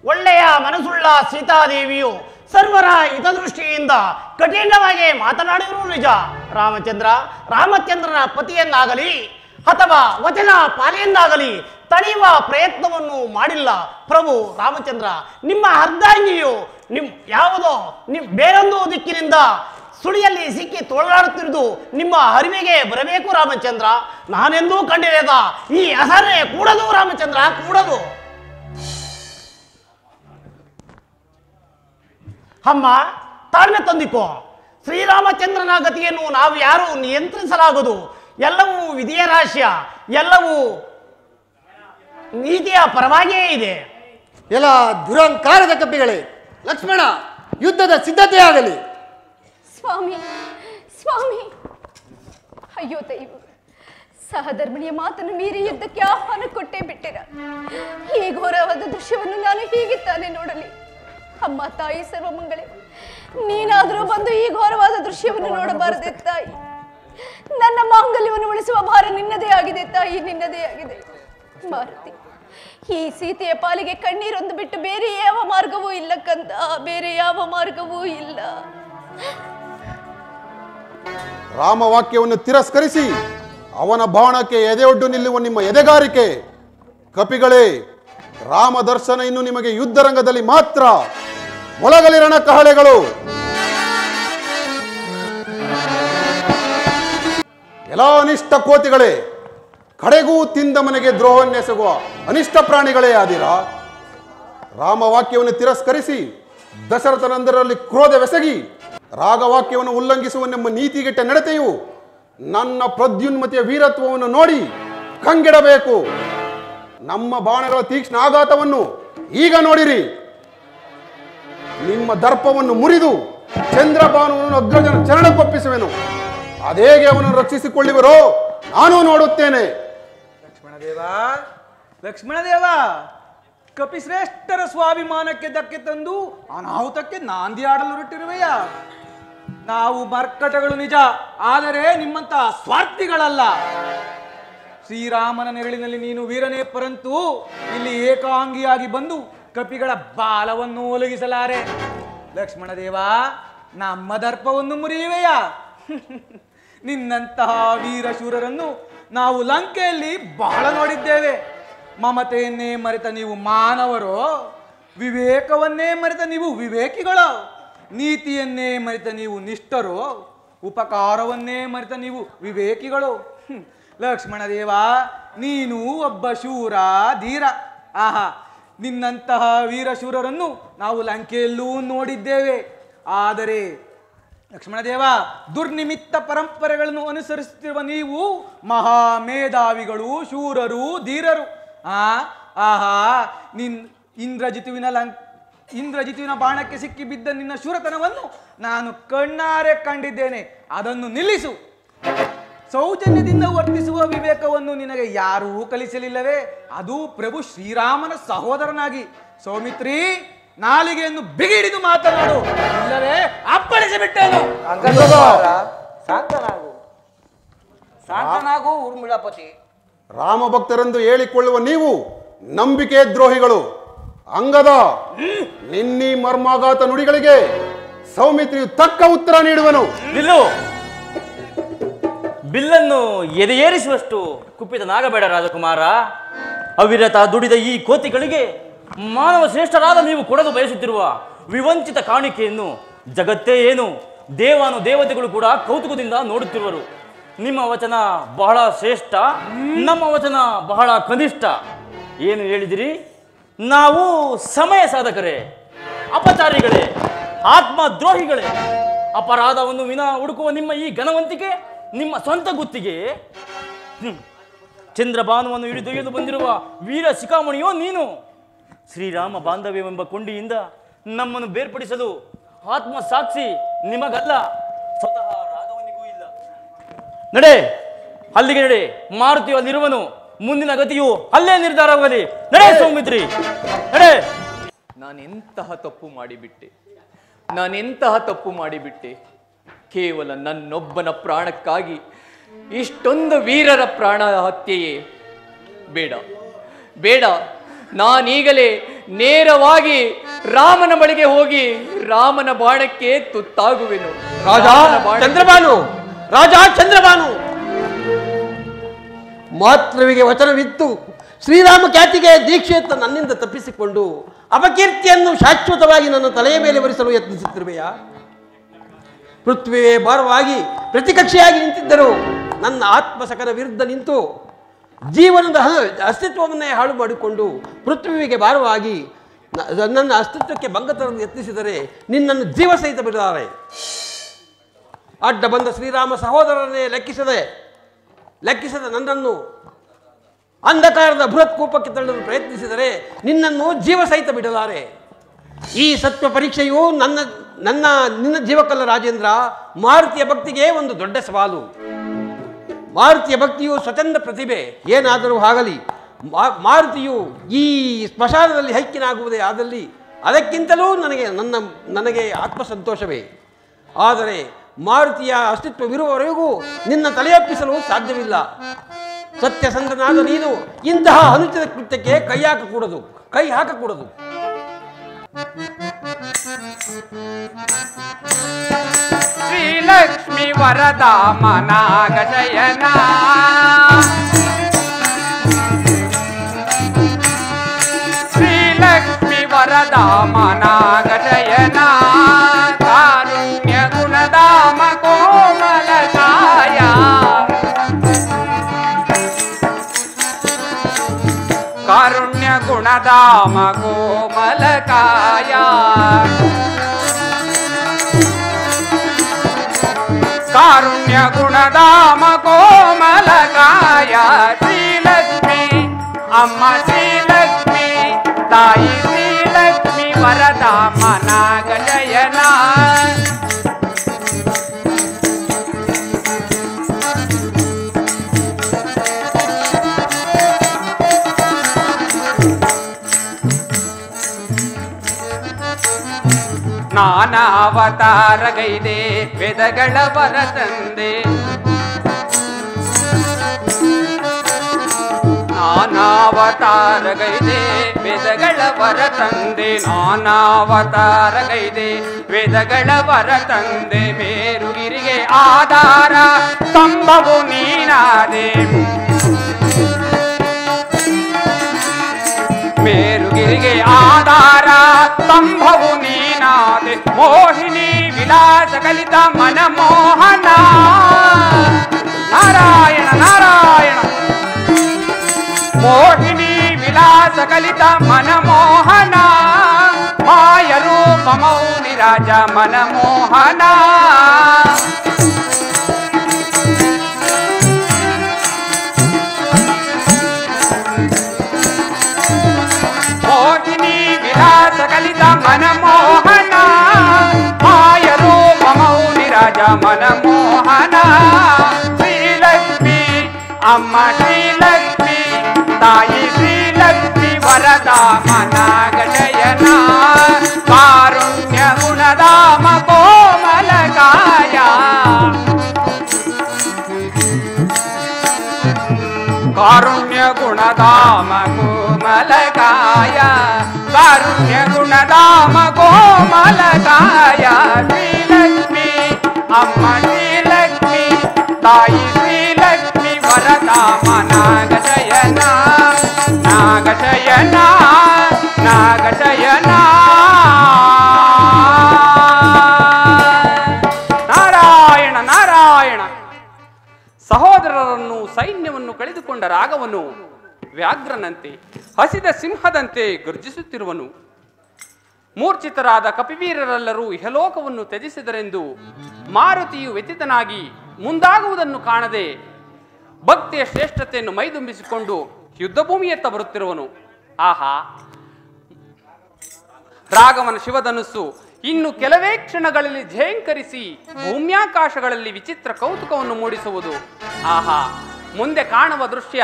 ಒಳ್ಳೆಯ ಮನಸ್ಸುಳ್ಳ ಸೀತಾದೇವಿಯು ಸರ್ವರ ಹಿತದೃಷ್ಟಿಯಿಂದ ಕಠಿಣವಾಗಿ ಮಾತನಾಡಿದ್ರು ನಿಜ. ರಾಮಚಂದ್ರನ ಪತಿಯನ್ನಾಗಲಿ ಅಥವಾ ವಚನ ಪಾಲೆಯನ್ನಾಗಲಿ ತಡೆಯುವ ಪ್ರಯತ್ನವನ್ನು ಮಾಡಿಲ್ಲ. ಪ್ರಭು ರಾಮಚಂದ್ರ, ನಿಮ್ಮ ಅರ್ಧಾಂಗಿಯು ಬೇರೊಂದು ದಿಕ್ಕಿನಿಂದ ಸುಳಿಯಲ್ಲಿ ಸಿಕ್ಕಿ ತೊಳಲಾಡುತ್ತಿರುವುದು ನಿಮ್ಮ ಅರಿವಿಗೆ ಬರಬೇಕು ರಾಮಚಂದ್ರ. ನಾನೆಂದೂ ಕಂಡಿರದ ಈ ಅಸಹನೆ ಕೂಡದು ರಾಮಚಂದ್ರ, ಕೂಡದು. ಅಮ್ಮ, ತಾಳ್ಮೆ ತಂದಿಕೋ. ಶ್ರೀರಾಮಚಂದ್ರನ ಗತಿಯನ್ನು ನಾವು ಯಾರು ನಿಯಂತ್ರಿಸಲಾಗದು. ಎಲ್ಲವೂ ವಿಧಿಯ ರಹಸ್ಯ, ಎಲ್ಲವೂ ನೀತಿಯ ಪರವಾಗಿಯೇ ಇದೆ. ಎಲ್ಲ ದುರಹಂಕಾರದ ಕಪ್ಪಿಗಳೇ, ಲಕ್ಷ್ಮಣ, ಯುದ್ಧದ ಸಿದ್ಧತೆ ಆಗಲಿ. ಸ್ವಾಮಿ, ಸ್ವಾಮಿ, ಅಯ್ಯೋ ದೈವ, ಸಹಧರ್ಮಿಣಿಯ ಮಾತನ್ನು ಮೀರಿ ಯುದ್ಧಕ್ಕೆ ಆಹ್ವಾನ ಕೊಟ್ಟೇ ಬಿಟ್ಟಿರ. ಈ ಘೋರವಾದ ದೃಶ್ಯವನ್ನು ನಾನು ಹೀಗೆ ತಾನೇ ನೋಡಲಿ? ಅಮ್ಮ ತಾಯಿ ಸರ್ವಮಂಗಳೇ, ನೀನಾದರೂ ಬಂದು ಈ ಘೋರವಾದ ದೃಶ್ಯವನ್ನು ನೋಡಬಾರದೆ ತಾಯಿ. ನನ್ನ ಮಾಂಗಲ್ಯವನ್ನು ಉಳಿಸುವ ಭಾರ ನಿನ್ನದೇ ಆಗಿದೆ ತಾಯಿ, ನಿನ್ನದೇ ಆಗಿದೆ. ಮಾರುತಿ, ಈ ಸೀತೆಯ ಪಾಲಿಗೆ ಕಣ್ಣೀರೊಂದು ಬಿಟ್ಟು ಬೇರೆ ಯಾವ ಮಾರ್ಗವೂ ಇಲ್ಲ ಕಂದ, ಬೇರೆ ಯಾವ ಮಾರ್ಗವೂ ಇಲ್ಲ. ರಾಮವಾಕ್ಯವನ್ನು ತಿರಸ್ಕರಿಸಿ ಅವನ ಬಾಣಕ್ಕೆ ಎದೆಯೊಡ್ಡು ನಿಲ್ಲುವ ನಿಮ್ಮ ಎದೆಗಾರಿಕೆ. ಕಪಿಗಳೇ, ರಾಮ ದರ್ಶನ ಇನ್ನು ನಿಮಗೆ ಯುದ್ಧರಂಗದಲ್ಲಿ ಮಾತ್ರ. ಮೊಳಗಲಿ ರಣಕಹಳೆಗಳು. ಎಲ್ಲ ಅನಿಷ್ಟ ಕೋತಿಗಳೇ, ಕಡೆಗೂ ತಿಂದ ಮನೆಗೆ ದ್ರೋಹನ್ನೆಸಗುವ ಅನಿಷ್ಟ ಪ್ರಾಣಿಗಳೇ ಆದಿರಾ. ರಾಮವಾಕ್ಯವನ್ನು ತಿರಸ್ಕರಿಸಿ ದಶರಥನಂದರಲ್ಲಿ ಕ್ರೋಧವೆಸಗಿ ರಾಗವಾಕ್ಯವನ್ನು ಉಲ್ಲಂಘಿಸುವ ನಮ್ಮ ನೀತಿಗೆಟ್ಟ ನಡತೆಯು ನನ್ನ ಪ್ರದ್ಯುನ್ಮತಿಯ ವೀರತ್ವವನ್ನು ನೋಡಿ ಕಂಗೆಡಬೇಕು. ನಮ್ಮ ಬಾಣಗಳ ತೀಕ್ಷ್ಣ ಆಘಾತವನ್ನು ಈಗ ನೋಡಿರಿ. ನಿಮ್ಮ ದರ್ಪವನ್ನು ಮುರಿದು ಚಂದ್ರಭಾನುವನ್ನು ಅಗ್ರಜನ ಚರಣಕ್ಕೊಪ್ಪಿಸುವೆನು. ಅದೇಗೆ ಅವನನ್ನು ರಕ್ಷಿಸಿಕೊಳ್ಳುವರೋ ನಾನು ನೋಡುತ್ತೇನೆ. ಲಕ್ಷ್ಮಣದೇವ, ಕಪಿಶ್ರೇಷ್ಠರ ಸ್ವಾಭಿಮಾನಕ್ಕೆ ಧಕ್ಕೆ ತಂದು ಅನಾಹುತಕ್ಕೆ ನಾಂದಿ ಆಡಲು ಹೊರಟಿರುವೆಯ. ನಾವು ಮರ್ಕಟಗಳು ನಿಜ, ಆದರೆ ನಿಮ್ಮಂತಹ ಸ್ವಾರ್ಥಿಗಳಲ್ಲ. ಶ್ರೀರಾಮನ ನೆರಳಿನಲ್ಲಿ ನೀನು ವೀರನೇ, ಪರಂತು ಇಲ್ಲಿ ಏಕಾಂಗಿಯಾಗಿ ಬಂದು ಕಪಿಗಳ ಬಾಲವನ್ನು ಒಲಗಿಸಲಾರೆ. ಲಕ್ಷ್ಮಣದೇವ, ನಮ್ಮ ದರ್ಪವನ್ನು ಮುರಿಯುವೆಯ. ನಿನ್ನಂತಹ ವೀರಶೂರರನ್ನು ನಾವು ಲಂಕೆಯಲ್ಲಿ ಬಹಳ ನೋಡಿದ್ದೇವೆ. ಮಮತೆಯನ್ನೇ ಮರೆತ ನೀವು ಮಾನವರು, ವಿವೇಕವನ್ನೇ ಮರೆತ ನೀವು ವಿವೇಕಿಗಳು, ನೀತಿಯನ್ನೇ ಮರೆತ ನೀವು ನಿಷ್ಠರು, ಉಪಕಾರವನ್ನೇ ಮರೆತ ನೀವು ವಿವೇಕಿಗಳು. ಲಕ್ಷ್ಮಣದೇವ, ನೀನು ಒಬ್ಬ ಶೂರ ಧೀರ. ಆಹಾ, ನಿನ್ನಂತಹ ವೀರಶೂರರನ್ನು ನಾವು ಲಂಕೆಯಲ್ಲೂ ನೋಡಿದ್ದೇವೆ. ಆದರೆ ಲಕ್ಷ್ಮಣದೇವ, ದುರ್ನಿಮಿತ್ತ ಪರಂಪರೆಗಳನ್ನು ಅನುಸರಿಸುತ್ತಿರುವ ನೀವು ಮಹಾಮೇಧಾವಿಗಳು, ಶೂರರು, ಧೀರರು. ಆಹಾ, ಇಂದ್ರಜಿತುವಿನ ಬಾಣಕ್ಕೆ ಸಿಕ್ಕಿ ಬಿದ್ದ ನಿನ್ನ ಶೂರತನವನ್ನು ನಾನು ಕಣ್ಣಾರೆ ಕಂಡಿದ್ದೇನೆ. ಅದನ್ನು ನಿಲ್ಲಿಸು. ಸೌಜನ್ಯದಿಂದ ವರ್ತಿಸುವ ವಿವೇಕವನ್ನು ನಿನಗೆ ಯಾರೂ ಕಲಿಸಲಿಲ್ಲವೇ? ಅದು ಪ್ರಭು ಶ್ರೀರಾಮನ ಸಹೋದರನಾಗಿ. ಸೌಮಿತ್ರಿ, ನಾಲಿಗೆಯನ್ನು ಬಿಗಿಡಿದು ಮಾತನಾಡು, ಇಲ್ಲವೇ ಅಪ್ಪಳಿಸಿ ಬಿಟ್ಟೇನು. ಶಾಂತನಾಗು ಊರ್ಮಿಳಾಪತಿ. ರಾಮ ಭಕ್ತರೆಂದು ಹೇಳಿಕೊಳ್ಳುವ ನೀವು ನಂಬಿಕೆ ದ್ರೋಹಿಗಳು. ಅಂಗದ, ನಿನ್ನೀ ಮರ್ಮಾಘಾತ ನುಡಿಗಳಿಗೆ ಸೌಮಿತ್ರಿಯು ತಕ್ಕ ಉತ್ತರ ನೀಡುವನು. ಬಿಲ್ಲನ್ನು ಎದೆಯೇರಿಸುವಷ್ಟು ಕುಪಿತನಾಗಬೇಡ ರಾಜಕುಮಾರ. ಅವಿರತ ದುಡಿದ ಈ ಕೋತಿಗಳಿಗೆ ಮಾನವ ಶ್ರೇಷ್ಠರಾದ ನೀವು ಕೊಡಲು ಬಯಸುತ್ತಿರುವ ವಿವಂಚಿತ ಕಾಣಿಕೆಯನ್ನು ಜಗತ್ತೇ ಏನು, ದೇವಾನು ದೇವತೆಗಳು ಕೂಡ ಕೌತುಕದಿಂದ ನೋಡುತ್ತಿರುವರು. ನಿಮ್ಮ ವಚನ ಬಹಳ ಶ್ರೇಷ್ಠ, ನಮ್ಮ ವಚನ ಬಹಳ ಕನಿಷ್ಠ. ಏನು ಹೇಳಿದಿರಿ? ನಾವು ಸಮಯ ಸಾಧಕರೇ, ಅಪಚಾರಿಗಳೇ, ಆತ್ಮದ್ರೋಹಿಗಳೇ. ಅಪರಾಧವನ್ನು ವಿನ ಹುಡುಕುವ ನಿಮ್ಮ ಈ ಘನವಂತಿಕೆ ನಿಮ್ಮ ಸ್ವಂತ ಗುತ್ತಿಗೆ. ಚಂದ್ರಭಾನುವನ್ನು ಹಿಡಿದೊಯ್ಯಲು ಬಂದಿರುವ ವೀರ ಶಿಖಾಮಣಿಯೋ ನೀನು? ಶ್ರೀರಾಮ ಬಾಂಧವ್ಯವೆಂಬ ಕೊಂಡಿಯಿಂದ ನಮ್ಮನ್ನು ಬೇರ್ಪಡಿಸಲು ಆತ್ಮ ಸಾಕ್ಷಿ ನಿಮಗಲ್ಲ, ಸ್ವತಃ ರಾಘವನಿಗೂ ಇಲ್ಲ. ನಡೆ, ಅಲ್ಲಿಗೆ ನಡೆ. ಮಾರುತಿಯು ಅಲ್ಲಿರುವನು. ಮುಂದಿನ ಗತಿಯು ಅಲ್ಲೇ ನಿರ್ಧಾರವಾಗಲಿ. ನಡೆ ಸೌಮಿತ್ರಿ, ನಡೆ. ನಾನೆಂತಹ ತಪ್ಪು ಮಾಡಿಬಿಟ್ಟೆ. ಕೇವಲ ನನ್ನೊಬ್ಬನ ಪ್ರಾಣಕ್ಕಾಗಿ ಇಷ್ಟೊಂದು ವೀರರ ಪ್ರಾಣ ಹತ್ಯೆಯೇ? ಬೇಡ, ನಾನೀಗಲೇ ನೇರವಾಗಿ ರಾಮನ ಬಳಿಗೆ ಹೋಗಿ ರಾಮನ ಬಾಣಕ್ಕೆ ತುತ್ತಾಗುವೆನು. ರಾಜ ಚಂದ್ರಭಾನು, ಮಾತೃವಿಗೆ ವಚನವಿತ್ತು ಶ್ರೀರಾಮ ಖ್ಯಾತಿಗೆ ದೀಕ್ಷೆಯತ್ತ ನನ್ನಿಂದ ತಪ್ಪಿಸಿಕೊಂಡು ಅಪಕೀರ್ತಿಯನ್ನು ಶಾಶ್ವತವಾಗಿ ನನ್ನ ತಲೆಯ ಮೇಲೆ ಬರಿಸಲು ಯತ್ನಿಸುತ್ತಿರುವೆಯಾ? ಪೃಥ್ವಿಯೇ ಭಾರವಾಗಿ ಪ್ರತಿಕಕ್ಷೆಯಾಗಿ ನಿಂತಿದ್ದರು ನನ್ನ ಆತ್ಮಸಕರ ವಿರುದ್ಧ ನಿಂತು ಜೀವನದ ಅಸ್ತಿತ್ವವನ್ನೇ ಹಾಳು ಮಾಡಿಕೊಂಡು ಪೃಥ್ವಿಗೆ ಭಾರವಾಗಿ ನನ್ನ ಅಸ್ತಿತ್ವಕ್ಕೆ ಭಂಗ ತರಲು ಯತ್ನಿಸಿದರೆ ನಿನ್ನನ್ನು ಜೀವ ಸಹಿತ ಬಿಡಲಾರೆ. ಅಡ್ಡ ಬಂದ ಶ್ರೀರಾಮ ಸಹೋದರರನ್ನೇ ಲೆಕ್ಕಿಸದ ನನ್ನನ್ನು ಅಂಧಕಾರದ ಬೃಹತ್ ಕೂಪಕ್ಕೆ ತಳ್ಳಲು ಪ್ರಯತ್ನಿಸಿದರೆ ನಿನ್ನನ್ನು ಜೀವ ಸಹಿತ ಬಿಡಲಾರೆ. ಈ ಸತ್ವ ಪರೀಕ್ಷೆಯು ನಿನ್ನ ಜೀವಕಲ್ಲ ರಾಜೇಂದ್ರ. ಮಾರುತಿಯ ಭಕ್ತಿಗೆ ಒಂದು ದೊಡ್ಡ ಸವಾಲು. ಮಾರುತಿಯ ಭಕ್ತಿಯು ಸ್ವತಂತ್ರ ಪ್ರತಿಭೆ. ಏನಾದರೂ ಆಗಲಿ, ಮಾರುತಿಯು ಈ ಸ್ಮಶಾನದಲ್ಲಿ ಐಕ್ಯನಾಗುವುದೇ ಆದಲ್ಲಿ ಅದಕ್ಕಿಂತಲೂ ನನಗೆ ಆತ್ಮಸಂತೋಷವೇ. ಆದರೆ ಮಾರುತಿಯ ಅಸ್ತಿತ್ವವಿರುವವರೆಗೂ ನಿನ್ನ ತಲೆಯೊಪ್ಪಿಸಲು ಸಾಧ್ಯವಿಲ್ಲ. ಸತ್ಯಸಂಧನಾದ ನೀನು ಇಂತಹ ಅನುಚಿತ ಕೃತ್ಯಕ್ಕೆ ಕೈ ಹಾಕಕೂಡದು. ಶ್ರೀಲಕ್ಷ್ಮಿ ವರದಾಮನಾಗ ಶಯನ, ಶ್ರೀಲಕ್ಷ್ಮಿ ವರದಾಮನಾಗ ಶಯನ, ಕಾರುಣ್ಯ ಗುಣಧಾಮ ಕೋಮಲಕಾಯ, ಕಾರುಣ್ಯ ಗುಣಧಾಮ ಕೋಮಲಕಾಯ, ಕಾರುಣ್ಯ ಗುಣಧಾಮ ಕೋಮಲಕಾಯ. ಶ್ರೀಲಕ್ಷ್ಮಿ ಅಮ್ಮ ಶ್ರೀಲಕ್ಷ್ಮಿ ತಾಯಿ ಶ್ರೀಲಕ್ಷ್ಮಿ ವರದಾಮನಾಗ ಶಯನ, ನಾನಾವತಾರಗೈದೆ ವೇದಗಳ ವರ ತಂದೆ, ನಾನಾವತಾರಗೈದೆ ವೇದಗಳ ವರ ತಂದೆ, ನಾನಾವತಾರಗೈದೆ ವೇದಗಳ ವರ ತಂದೆ. ಮೇರುಗಿರಿಗೆ ಆಧಾರ ಸ್ತಂಭವು ನೀನಾದೆ, ಮೇರುಗಿರಿಗೆ ಆಧಾರ ಸ್ತಂಭವು ನೀನಾದೆ. ಮೋಹಿನಿ ವಿಲಾಸ ಕಲಿತ ಮನಮೋಹನ, ನಾರಾಯಣ ನಾರಾಯಣ. ಮೋಹಿನಿ ವಿಲಾಸ ಕಲಿತ ಮನಮೋಹನ, ಮಾಯ ರೂಪ ಮೌನಿ ರಾಜ ಮನಮೋಹನ. ಮೋಹಿನಿ ವಿಲಾಸ ಕಲಿತ ಮನಮೋಹನ, ಮಾಯ ರೂಪ ಮೌನಿ ರಾಜ ಮನಮೋಹನ. ಶ್ರೀಲಕ್ಷ್ಮಿ ಅಮ್ಮ ಶ್ರೀಲಕ್ಷ್ಮಿ ತಾಯಿ ಶ್ರೀಲಕ್ಷ್ಮಿ ವರದಾಮನಾಗ ಶಯನ, ಕಾರುಣ್ಯ ಗುಣಧಾಮ ಕೋಮಲಕಾಯ, ಕಾರುಣ್ಯ ಗುಣಧಾಮ ಕೋಮಲಕಾಯ, ಕಾರುಣ್ಯ ಗುಣಧಾಮ ಕೋಮಲಕಾಯ. ಶ್ರೀಲಕ್ಷ್ಮಿ ಅಮ್ಮ ಶ್ರೀಲಕ್ಷ್ಮಿ ತಾಯಿ ಶ್ರೀಲಕ್ಷ್ಮಿ ವರದಾಮನಾಗ ಶಯನ, ನಾಗ ಶಯನ ನಾಗ ಶಯನ. ನಾರಾಯಣ ನಾರಾಯಣ. ಸಹೋದರರನ್ನು ಸೈನ್ಯವನ್ನು ಕಳೆದುಕೊಂಡ ರಾಘವನು ವ್ಯಾಘ್ರನಂತೆ ಹಸಿದ ಸಿಂಹದಂತೆ ಗರ್ಜಿಸುತ್ತಿರುವನು. ಮೂರ್ಛಿತರಾದ ಕಪಿವೀರರೆಲ್ಲರೂ ಇಹಲೋಕವನ್ನು ತ್ಯಜಿಸಿದರೆಂದು ಮಾರುತಿಯು ವ್ಯಥಿತನಾಗಿ ಮುಂದಾಗುವುದನ್ನು ಕಾಣದೆ ಭಕ್ತಿಯ ಶ್ರೇಷ್ಠತೆಯನ್ನು ಮೈದುಂಬಿಸಿಕೊಂಡು ಯುದ್ಧಭೂಮಿಯತ್ತ ಬರುತ್ತಿರುವನು. ಆಹಾ, ರಾಘವನ ಶಿವಧನುಸ್ಸು ಇನ್ನು ಕೆಲವೇ ಕ್ಷಣಗಳಲ್ಲಿ ಝೇಂಕರಿಸಿ ಭೂಮ್ಯಾಕಾಶಗಳಲ್ಲಿ ವಿಚಿತ್ರ ಕೌತುಕವನ್ನು ಮೂಡಿಸುವುದು. ಆಹಾ, ಮುಂದೆ ಕಾಣುವ ದೃಶ್ಯ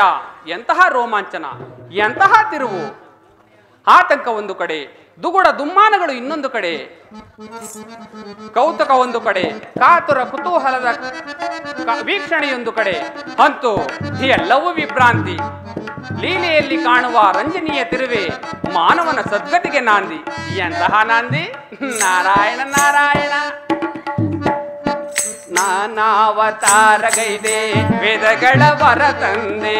ಎಂತಹ ರೋಮಾಂಚನ, ಎಂತಹ ತಿರುವು! ಆತಂಕ ಒಂದು ಕಡೆ, ದುಗುಡ ದುಮ್ಮಾನಗಳು ಇನ್ನೊಂದು ಕಡೆ, ಕೌತುಕ ಒಂದು ಕಡೆ, ಕಾತುರ ಕುತೂಹಲದ ವೀಕ್ಷಣೆಯೊಂದು ಕಡೆ, ಅಂತೂ ಎಲ್ಲವೂ ವಿಭ್ರಾಂತಿ. ಲೀಲೆಯಲ್ಲಿ ಕಾಣುವ ರಂಜನೀಯ ತಿರುವೆ ಮಾನವನ ಸದ್ಗತಿಗೆ ನಾಂದಿ. ಎಂತಹ ನಾಂದಿ! ನಾರಾಯಣ ನಾರಾಯಣ. ನಾನಾವತಾರಗೈದೆ ವೇದಗಳ ವರ ತಂದೆ,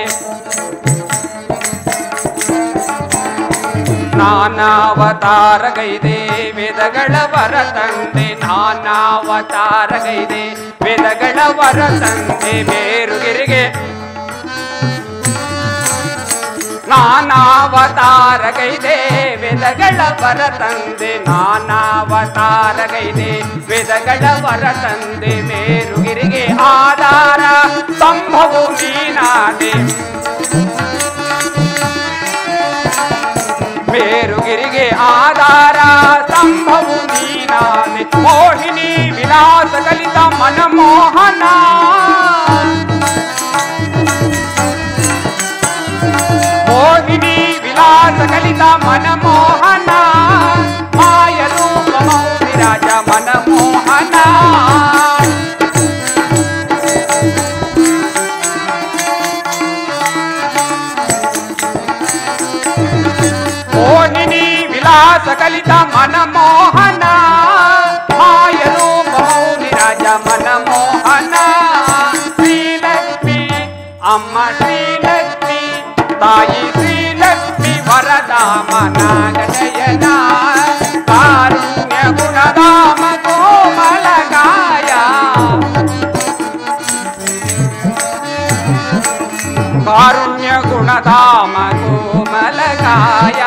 ನಾನಾವತಾರಗೈದೆ ವೇದಗಳ ವರ ತಂದೆ, ನಾನಾವತಾರಗೈದೆ ವೇದಗಳ ವರ ತಂದೆ, ಬೇರುಗಿರಿಗೆ ನಾನಾವತಾರಗೈದೆ ವೇದಗಳ ವರ ತಂದೆ, ನಾನಾವತಾರಗೈದೆ ವೇದಗಳ ವರ ತಂದೆ, ಮೇರುಗಿರಿಗೆ ಆಧಾರ ಸಂಭವು ನೀನಾದೆ, ಮೇರುಗಿರಿಗೆ ಆಧಾರ ಸಂಭವು ನೀನಾದೆ, ಮೋಹಿನಿ ವಿಲಾಸ ಕಲಿತ ಮನಮೋಹನ, ಮೋಹಿನಿ ವಿಲಾಸ ಕಲಿತ ಮನಮೋಹನ, ಮಾಯ ರೂಪ ಮೌನಿರಾಜ ಮನಮೋಹನ, ಮೋಹಿನಿ ವಿಲಾಸ ಕಲಿತ ಮನಮೋಹನ, ಮಾಯ ರೂಪ ಮೌನಿರಾಜ ಮನಮೋಹನ, ಶ್ರೀಲಕ್ಷ್ಮಿ ಅಮ್ಮ ಶ್ರೀಲಕ್ಷ್ಮಿ ತಾಯಿ ಶ್ರೀಲಕ್ಷ್ಮಿ ವರದಾಮ ನಾಗಶಯನ, ಕಾರುಣ್ಯ ಗುಣಧಾಮ ಕೋಮಲಕಾಯ, ಕಾರುಣ್ಯ ಗುಣಧಾಮ ಕೋಮಲಕಾಯ,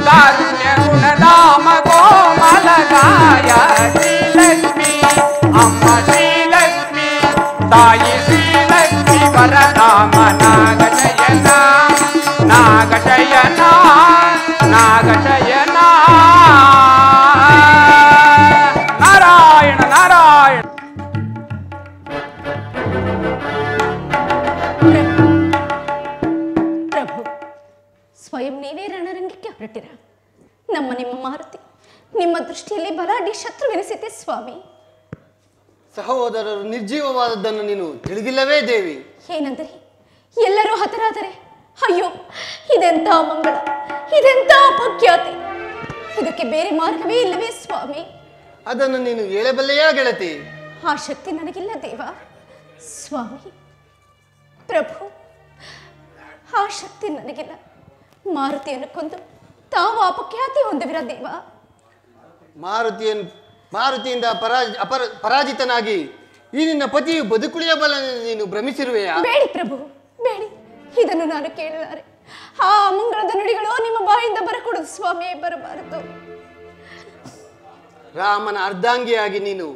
ಕಾರುಣ್ಯ ಗುಣಧಾಮ ಕೋಮಲಕಾಯ, ಶ್ರೀಲಕ್ಷ್ಮಿ ಅಮ್ಮ ಶ್ರೀಲಕ್ಷ್ಮಿ ತಾಯಿ ಶ್ರೀಲಕ್ಷ್ಮಿ ವರಧಾಮ ನಾಗಶಯನ, ನಾಗಶಯನ ನಾಗಶಯನ. ನಾರಾಯಣ ನಾರಾಯಣ. ಪ್ರಭು, ಸ್ವಯಂ ನೀವೇ ರಣರಂಗಕ್ಕೆ ಹೊರಟಿರ. ನಿಮ್ಮ ಮಾರುತಿ ನಿಮ್ಮ ದೃಷ್ಟಿಯಲ್ಲಿ ಬಲಾಢ್ಯ ಶತ್ರುವೆನಿಸಿತೆ ಸ್ವಾಮಿ. ಸಹೋದರರು ನಿರ್ಜೀವವಾದದ್ದನ್ನು ನೀನು ತಿಳಿದಿಲ್ಲವೇ ದೇವಿ? ಏನಂದರೆ ಎಲ್ಲರೂ ಹತರಾದರೆ ಅಯ್ಯೋ, ಇದೆಂಥ ಮಂಗಳ, ಇದೆಂಥ ಅಪಖ್ಯಾತಿ. ಇದಕ್ಕೆ ಬೇರೆ ಮಾರ್ಗವೇ ಇಲ್ಲವೇ ಸ್ವಾಮಿ? ಅದನ್ನು ನೀನು ಹೇಳಬಲ್ಲೆಯಾ ಗೆಳತಿ? ಆ ಶಕ್ತಿ ನನಗಿಲ್ಲ ದೇವ. ಸ್ವಾಮಿ ಪ್ರಭು, ಆ ಶಕ್ತಿ ನನಗಿಲ್ಲ. ಮಾರುತಿಯನ್ನು ಕೊಂದು ತಾವು ಅಪಖ್ಯಾತಿ ಹೊಂದುವಿರ ದೇವ. ಮಾರುತಿಯಿಂದ ಪರಾಜಿತನಾಗಿ ಈ ನಿನ್ನ ಪತಿಯು ಬದುಕುಳಿಯಬಲ್ಲ ನೀನು ಭ್ರಮಿಸಿರುವೆಯಾ? ಬೇಡಿ ಪ್ರಭು, ಬೇಡಿ. ಇದನ್ನು ನಾನು ಕೇಳಲಾರೆ. ಆ ಮಂಗಳದ ನುಡಿಗಳು ನಿಮ್ಮ ಬಾಯಿಂದ ಬರಕೂಡದು ಸ್ವಾಮಿ, ಬರಬಾರದು. ರಾಮನ ಅರ್ಧಾಂಗಿಯಾಗಿ ನೀನು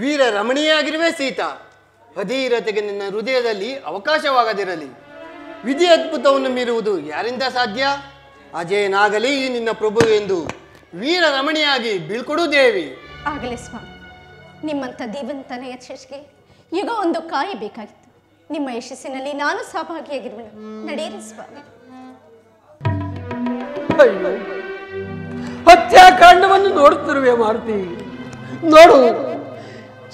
ವೀರ ರಮಣೀಯಾಗಿರುವೆ ಸೀತಾ. ಅಧೀರತೆಗೆ ನಿನ್ನ ಹೃದಯದಲ್ಲಿ ಅವಕಾಶವಾಗದಿರಲಿ. ವಿಧಿ ಅದ್ಭುತವನ್ನು ಮೀರುವುದು ಯಾರಿಂದ ಸಾಧ್ಯ? ಅಜಯನಾಗಲಿ ಈ ನಿನ್ನ ಪ್ರಭು ಎಂದು ವೀರ ರಮಣಿಯಾಗಿ ಬೀಳ್ಕೊಡು ದೇವಿ. ಆಗಲೇ ಸ್ವಾಮಿ, ನಿಮ್ಮಂಥ ದೀವಂತನ ಯಶಸ್ಸಿಗೆ ಈಗ ಒಂದು ಕಾಯಬೇಕಾಗಿತ್ತು. ನಿಮ್ಮ ಯಶಸ್ಸಿನಲ್ಲಿ ನಾನು ಸಹಭಾಗಿಯಾಗಿರುವೆನು. ನಡೆಯಿರಿ ಸ್ವಾಮಿ. ಹತ್ಯಾಕಾಂಡವನ್ನು ನೋಡುತ್ತಿರುವೆ ಮಾರುತಿ. ನೋಡು,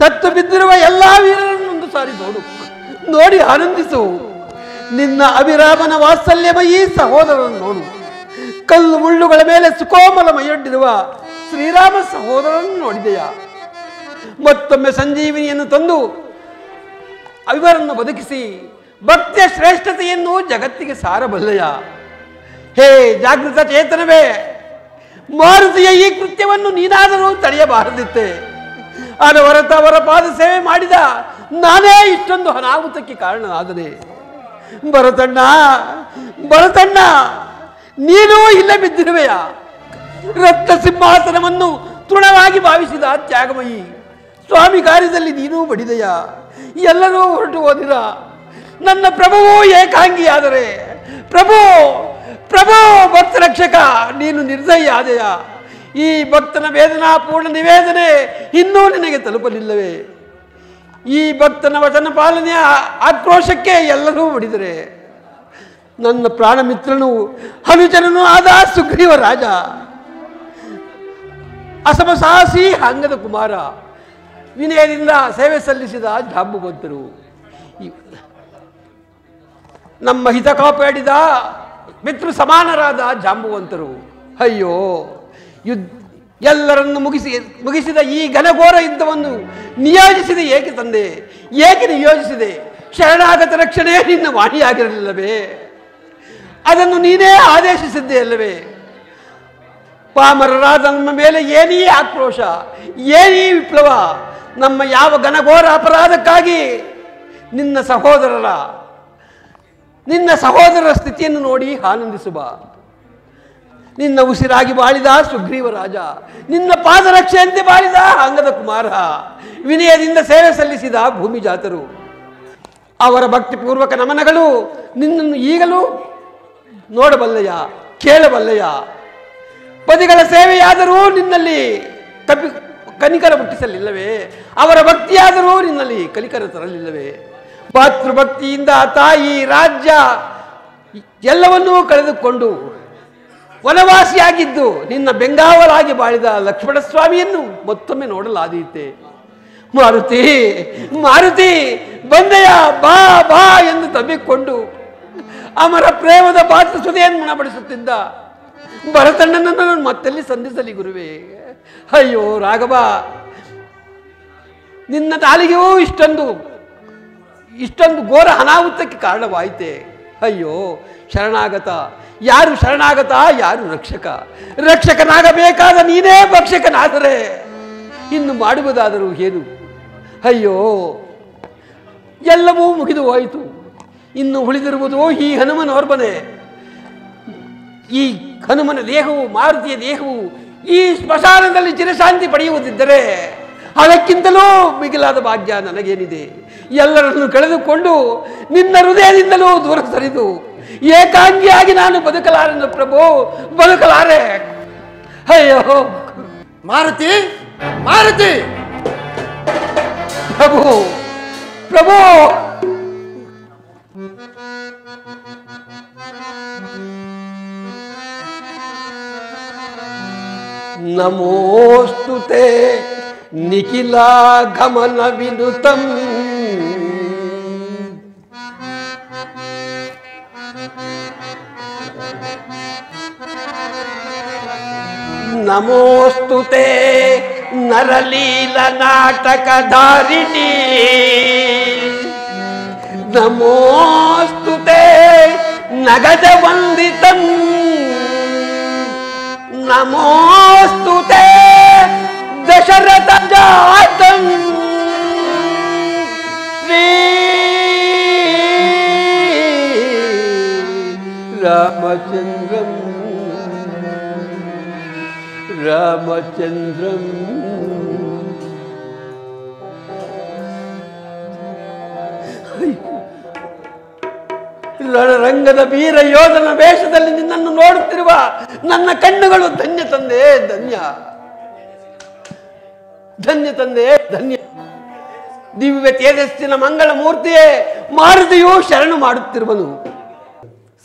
ಸತ್ತು ಬಿದ್ದಿರುವ ಎಲ್ಲಾ ವೀರರನ್ನೊಂದು ಸಾರಿ ನೋಡು, ನೋಡಿ ಆನಂದಿಸು. ನಿನ್ನ ಅಭಿರಾಮನ ವಾತ್ಸಲ್ಯಮಯೀ ಸಹೋದರನ್ನು ನೋಡು. ಕಲ್ಲು ಮುಳ್ಳುಗಳ ಮೇಲೆ ಸುಕೋಮಲ ಮೈಯೊಡ್ಡಿರುವ ಶ್ರೀರಾಮ ಸಹೋದರನ್ನು ನೋಡಿದೆಯಾ? ಮತ್ತೊಮ್ಮೆ ಸಂಜೀವಿನಿಯನ್ನು ತಂದು ಇವರನ್ನು ಬದುಕಿಸಿ ಭಕ್ತಿಯ ಶ್ರೇಷ್ಠತೆಯನ್ನು ಜಗತ್ತಿಗೆ ಸಾರಬಲ್ಲೆಯ? ಹೇ ಜಾಗೃತ ಚೇತನವೇ, ಮಾರುತಿಯ ಈ ಕೃತ್ಯವನ್ನು ನೀನಾದರೂ ತಡೆಯಬಾರದಿತ್ತೆ. ಅನವರತ ಅವರ ಪಾದ ಸೇವೆ ಮಾಡಿದ ನಾನೇ ಇಷ್ಟೊಂದು ಅನಾಹುತಕ್ಕೆ ಕಾರಣನಾದರೆ. ಭರತಣ್ಣ ಭರತಣ್ಣ, ನೀನೂ ಇಲ್ಲ ಬಿದ್ದಿರುವೆಯಾ? ರತ್ನ ಸಿಂಹಾಸನವನ್ನು ತೃಣವಾಗಿ ಭಾವಿಸಿದ ತ್ಯಾಗಮಯಿ ಸ್ವಾಮಿ ಕಾರ್ಯದಲ್ಲಿ ನೀನೂ ಬಡಿದೆಯಾ? ಎಲ್ಲರೂ ಹೊರಟು ಹೋದಿರ. ನನ್ನ ಪ್ರಭುವೂ ಏಕಾಂಗಿಯಾದರೆ ಪ್ರಭು ಪ್ರಭು ಭಕ್ತ ರಕ್ಷಕ ನೀನು ನಿರ್ದಯ ಆದೆಯ. ಈ ಭಕ್ತನ ವೇದನಾಪೂರ್ಣ ನಿವೇದನೆ ಇನ್ನೂ ನಿನಗೆ ತಲುಪಲಿಲ್ಲವೇ? ಈ ಭಕ್ತನ ವಚನ ಪಾಲನೆಯ ಆಕ್ರೋಶಕ್ಕೆ ಎಲ್ಲರೂ ಬಡಿದರೆ ನನ್ನ ಪ್ರಾಣ ಮಿತ್ರನು ಹನುಜನೂ ಆದ ಸುಗ್ರೀವ ರಾಜ, ಅಸಮಸಾಹಸಿ ಅಂಗದ ಕುಮಾರ, ವಿನಯದಿಂದ ಸೇವೆ ಸಲ್ಲಿಸಿದ ಜಾಂಬವಂತರು, ನಮ್ಮ ಹಿತ ಕಾಪಾಡಿದ ಮಿತ್ರ ಸಮಾನರಾದ ಜಾಂಬವಂತರು. ಅಯ್ಯೋ, ಎಲ್ಲರನ್ನು ಮುಗಿಸಿದ ಈ ಘನಘೋರ ಯುದ್ಧವನ್ನು ನಿಯೋಜಿಸಿದೆ ಏಕೆ ತಂದೆ? ಏಕೆ ನಿಯೋಜಿಸಿದೆ? ಶರಣಾಗತ ರಕ್ಷಣೆ ನಿನ್ನ ವಾಣಿಯಾಗಿರಲಿಲ್ಲವೇ? ಅದನ್ನು ನೀನೇ ಆದೇಶಿಸಿದ್ದೆ ಅಲ್ಲವೇ? ಪಾಮರರಾದ ನಮ್ಮ ಮೇಲೆ ಏನೀ ಆಕ್ರೋಶ, ಏನೀ ವಿಪ್ಲವ? ನಮ್ಮ ಯಾವ ಘನಘೋರ ಅಪರಾಧಕ್ಕಾಗಿ ನಿನ್ನ ಸಹೋದರರ ಸ್ಥಿತಿಯನ್ನು ನೋಡಿ ಆನಂದಿಸುವ. ನಿನ್ನ ಉಸಿರಾಗಿ ಬಾಳಿದ ಸುಗ್ರೀವ ರಾಜ, ನಿನ್ನ ಪಾದರಕ್ಷೆಯಂತೆ ಬಾಳಿದ ಅಂಗದ ಕುಮಾರ, ವಿನಯದಿಂದ ಸೇವೆ ಸಲ್ಲಿಸಿದ ಭೂಮಿ ಜಾತರು, ಅವರ ಭಕ್ತಿಪೂರ್ವಕ ನಮನಗಳು ನಿನ್ನನ್ನು ಈಗಲೂ ನೋಡಬಲ್ಲೆಯ, ಕೇಳಬಲ್ಲೆಯ? ಪದಿಗಳ ಸೇವೆಯಾದರೂ ನಿನ್ನಲ್ಲಿ ಕನಿಕರ ಹುಟ್ಟಿಸಲಿಲ್ಲವೇ? ಅವರ ಭಕ್ತಿಯಾದರೂ ನಿನ್ನಲ್ಲಿ ಕಲಿಕರ ತರಲಿಲ್ಲವೇ? ಮಾತೃಭಕ್ತಿಯಿಂದ ತಾಯಿ, ರಾಜ್ಯ ಎಲ್ಲವನ್ನೂ ಕಳೆದುಕೊಂಡು ವನವಾಸಿಯಾಗಿದ್ದು ನಿನ್ನ ಬೆಂಗಾವಲಾಗಿ ಬಾಳಿದ ಲಕ್ಷ್ಮಣ ಸ್ವಾಮಿಯನ್ನು ಮತ್ತೊಮ್ಮೆ ನೋಡಲಾದೀತೆ. ಮಾರುತಿ ಮಾರುತಿ ಬಂದೆಯ, ಬಾ ಬಾ ಎಂದು ತಬ್ಬಿಕೊಂಡು ಅಮರ ಪ್ರೇಮದ ಪಾತ್ರ ಸುದೆಯನ್ನು ಮುಣಬಡಿಸುತ್ತಿದ್ದ ಭರತಣ್ಣನನ್ನು ಮತ್ತೆಲ್ಲಿ ಸಂಧಿಸಲಿ ಗುರುವೇ? ಅಯ್ಯೋ ರಾಘವ, ನಿನ್ನ ತಾಲಿಗೆಯೂ ಇಷ್ಟೊಂದು ಘೋರ ಅನಾಹುತಕ್ಕೆ ಕಾರಣವಾಯಿತೆ. ಅಯ್ಯೋ ಶರಣಾಗತ, ಯಾರು ಶರಣಾಗತ, ಯಾರು ರಕ್ಷಕ? ರಕ್ಷಕನಾಗಬೇಕಾದ ನೀನೇ ಭಕ್ಷಕನಾದರೆ ಇನ್ನು ಮಾಡುವುದಾದರೂ ಏನು? ಅಯ್ಯೋ, ಎಲ್ಲವೂ ಮುಗಿದು ಹೋಯಿತು. ಇನ್ನು ಉಳಿದಿರುವುದು ಈ ಹನುಮನೋರ್ಬನೆ. ಈ ಹನುಮನ ದೇಹವು, ಮಾರುತಿಯ ದೇಹವು ಈ ಸ್ಮಶಾನದಲ್ಲಿ ಚಿರಶಾಂತಿ ಪಡೆಯುವುದಿದ್ದರೆ ಅದಕ್ಕಿಂತಲೂ ಮಿಗಿಲಾದ ಭಾಗ್ಯ ನನಗೇನಿದೆ? ಎಲ್ಲರನ್ನು ಕಳೆದುಕೊಂಡು ನಿನ್ನ ಹೃದಯದಿಂದಲೂ ದೂರ ಸರಿದು ಏಕಾಂಗಿಯಾಗಿ ನಾನು ಬದುಕಲಾರೆನು ಪ್ರಭು, ಬದುಕಲಾರೆ. ಅಯ್ಯೋ ಮಾರುತಿ ಮಾರುತಿ, ಪ್ರಭು ಪ್ರಭು, ನಮೋಸ್ತುತೆ ನಿಖಿಲಾಗಮನ ವಿನುತಂ ನಮೋಸ್ತುತೆ ನರಲೀಲ ನಾಟಕಧಾರಿಣಿ, ನಮೋಸ್ತುತೆ ನಗದ ವಂದಿತಂ, ನಮೋಸ್ತುತೆ ದಶರಥ ಜಾತಂ, ಶ್ರೀ ರಾಮಚಂದ್ರಂ ರಾಮಚಂದ್ರಂ. ರಣರಂಗದ ವೀರ ಯೋಧನ ವೇಷದಲ್ಲಿ ನಿನ್ನನ್ನು ನೋಡುತ್ತಿರುವ ನನ್ನ ಕಣ್ಣುಗಳು ಧನ್ಯ ತಂದೆ, ಧನ್ಯ ಧನ್ಯ ತಂದೆ, ಧನ್ಯ. ದಿವ್ಯ ತೇಜಸ್ಸಿನ ಮಂಗಳ ಮೂರ್ತಿಯೇ ಮಾರುತಿಯು ಶರಣು ಮಾಡುತ್ತಿರುವನು.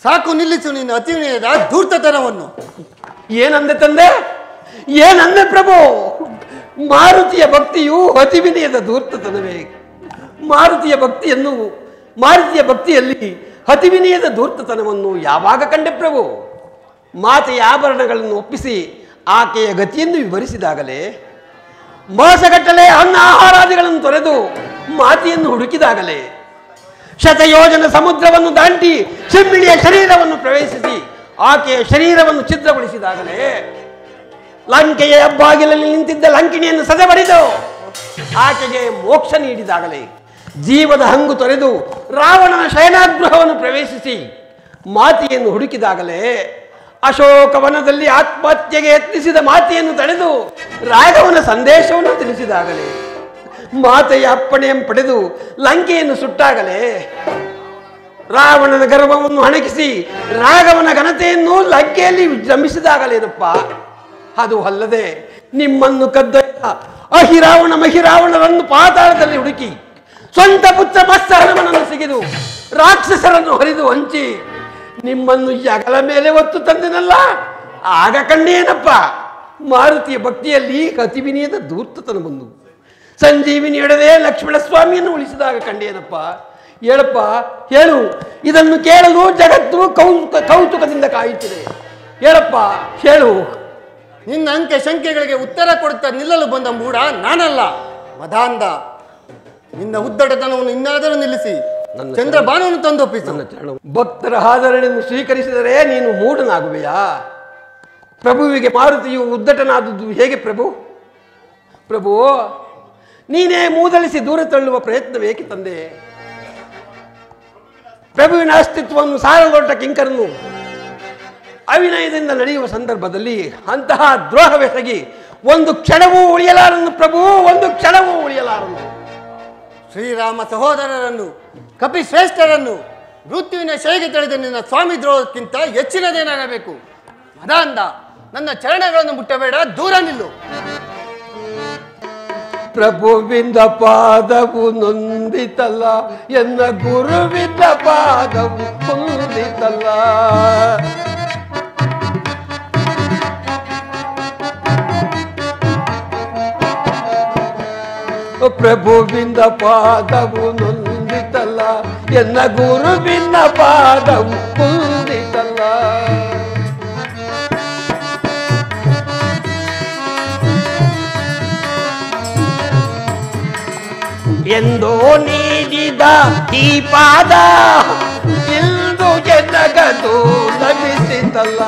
ಸಾಕು, ನಿಲ್ಲಿಸು ನಿನ್ನ ಅತಿವಿನಯದ ಧೂರ್ತತನವನ್ನು. ಏನಂದೆ ತಂದೆ, ಏನಂದೆ ಪ್ರಭು? ಮಾರುತಿಯ ಭಕ್ತಿಯು ಅತಿವಿನಯದ ಧೂರ್ತತನವೇ? ಮಾರುತಿಯ ಭಕ್ತಿಯಲ್ಲಿ ಅತಿವಿನಯದ ಧೂರ್ತತನವನ್ನು ಯಾವಾಗ ಕಂಡೆ ಪ್ರಭು? ಮಾತೆಯ ಆಭರಣಗಳನ್ನು ಒಪ್ಪಿಸಿ ಆಕೆಯ ಗತಿಯನ್ನು ವಿವರಿಸಿದಾಗಲೇ, ಮಾಸಗಟ್ಟಲೆ ಅನ್ನ ಆಹಾರಾದಿಗಳನ್ನು ತೊರೆದು ಮಾತೆಯನ್ನು ಹುಡುಕಿದಾಗಲೇ, ಶತಯೋಜನ ಸಮುದ್ರವನ್ನು ದಾಟಿ ಸಿಂಹಿಣಿಯ ಶರೀರವನ್ನು ಪ್ರವೇಶಿಸಿ ಆಕೆಯ ಶರೀರವನ್ನು ಛಿದ್ರಗೊಳಿಸಿದಾಗಲೇ, ಲಂಕೆಯ ಹೆಬ್ಬಾಗಿಲಲ್ಲಿ ನಿಂತಿದ್ದ ಲಂಕಿಣಿಯನ್ನು ಸದೆಬಡಿದು ಆಕೆಗೆ ಮೋಕ್ಷ ನೀಡಿದಾಗಲೇ, ಜೀವದ ಹಂಗು ತೊರೆದು ರಾವಣನ ಶಯನಾಗೃಹವನ್ನು ಪ್ರವೇಶಿಸಿ ಮಾತೆಯನ್ನು ಹುಡುಕಿದಾಗಲೇ ಅಶೋಕವನದಲ್ಲಿ ಆತ್ಮಹತ್ಯೆಗೆ ಯತ್ನಿಸಿದ ಮಾತೆಯನ್ನು ತಡೆದು ರಾಘವನ ಸಂದೇಶವನ್ನು ತಿಳಿಸಿದಾಗಲೇ ಮಾತೆಯ ಅಪ್ಪಣೆಯನ್ನು ಪಡೆದು ಲಂಕೆಯನ್ನು ಸುಟ್ಟಾಗಲೇ ರಾವಣನ ಗರ್ವವನ್ನು ಹಣಕಿಸಿ ರಾಘವನ ಘನತೆಯನ್ನು ಲಂಕೆಯಲ್ಲಿ ವಿಜೃಂಭಿಸಿದಾಗಲೇನಪ್ಪ. ಅದು ಅಲ್ಲದೆ ನಿಮ್ಮನ್ನು ಕದ್ದೊಯ್ದ ಅಹಿರಾವಣ ಮಹಿರಾವಣರನ್ನು ಪಾತಾಳದಲ್ಲಿ ಹುಡುಕಿ ಸ್ವಂತ ಪುತ್ರ ಮತ್ಸಹನವನ್ನು ಸಿಗಿದು ರಾಕ್ಷಸರನ್ನು ಹರಿದು ಹಂಚಿ ನಿಮ್ಮನ್ನು ಜಗಳ ಮೇಲೆ ಒತ್ತು ತಂದೆನಲ್ಲ, ಆಗ ಕಂಡೇನಪ್ಪ ಮಾರುತಿಯ ಭಕ್ತಿಯಲ್ಲಿ ಅತಿವಿನಯದ ಧೂರ್ತತನ ಬಂದು ಸಂಜೀವಿನಿ ಎಡದೆ ಲಕ್ಷ್ಮಣ ಸ್ವಾಮಿಯನ್ನು ಉಳಿಸಿದಾಗ ಕಂಡೇನಪ್ಪ. ಹೇಳಪ್ಪ, ಹೇಳು. ಇದನ್ನು ಕೇಳಲು ಜಗತ್ತು ಕೌತುಕದಿಂದ ಕಾಯುತ್ತಿದೆ. ಹೇಳಪ್ಪ, ಹೇಳು. ನಿನ್ನ ಅಂಕೆ ಶಂಕೆಗಳಿಗೆ ಉತ್ತರ ಕೊಡುತ್ತಾ ನಿಲ್ಲಲು ಬಂದ ಮೂಢ ನಾನಲ್ಲ, ಮದಾಂಧ. ನಿನ್ನ ಉದ್ದಟತನವನ್ನು ಇನ್ನಾದರೂ ನಿಲ್ಲಿಸಿ ಚಂದ್ರಬಾನವನ್ನು ತಂದೊಪ್ಪಿಸು. ಭಕ್ತರ ಆದರಣೆಯನ್ನು ಸ್ವೀಕರಿಸಿದರೆ ನೀನು ಮೂಢನಾಗುವೆಯಾ? ಪ್ರಭುವಿಗೆ ಮಾರುತಿಯು ಉದ್ದಟನಾದದ್ದು ಹೇಗೆ ಪ್ರಭು? ಪ್ರಭು, ನೀನೇ ಮೂದಲಿಸಿ ದೂರ ತಳ್ಳುವ ಪ್ರಯತ್ನವೇಕೆ ತಂದೆ? ಪ್ರಭುವಿನ ಅಸ್ತಿತ್ವವನ್ನು ಸಾರಲೊಡ್ಡ ಕಿಂಕರನು ಅವಿನಯದಿಂದ ನಡೆಯುವ ಸಂದರ್ಭದಲ್ಲಿ ಅಂತಹ ದ್ರೋಹವೆಸಗಿ ಒಂದು ಕ್ಷಣವೂ ಉಳಿಯಲಾರನು ಪ್ರಭು, ಒಂದು ಕ್ಷಣವೂ ಉಳಿಯಲಾರನು. ಶ್ರೀರಾಮ ಸಹೋದರರನ್ನು ಕಪಿಶ್ರೇಷ್ಠರನ್ನು ಮೃತ್ಯುವಿನ ಶೈಗೆ ತಳೆದ ನಿನ್ನ ಸ್ವಾಮಿ ದ್ರೋಹಕ್ಕಿಂತ ಹೆಚ್ಚಿನದೇನಾಗಬೇಕು? ಮದಾಂಧ, ನನ್ನ ಚರಣಗಳನ್ನು ಮುಟ್ಟಬೇಡ, ದೂರ ನಿಲ್ಲು. ಪ್ರಭುವಿಂದ ಪಾದವು ನೊಂದಿತಲ್ಲ, ಎನ್ನ ಗುರುವಿಂದ ಪಾದವು ಕುಂದಿತಲ್ಲ. ಪ್ರಭುವಿಂದ ಪಾದವು ನೊಂದಿತಲ್ಲ, ಎನ್ನ ಗುರುವಿನ ಪಾದವು ಕುಂದಿತಲ್ಲ. ಎಂದೋ ನೀಡಿದ ಈ ಪಾದ ಇಂದು ಜನಗದು ಲಭಿಸಿತಲ್ಲ.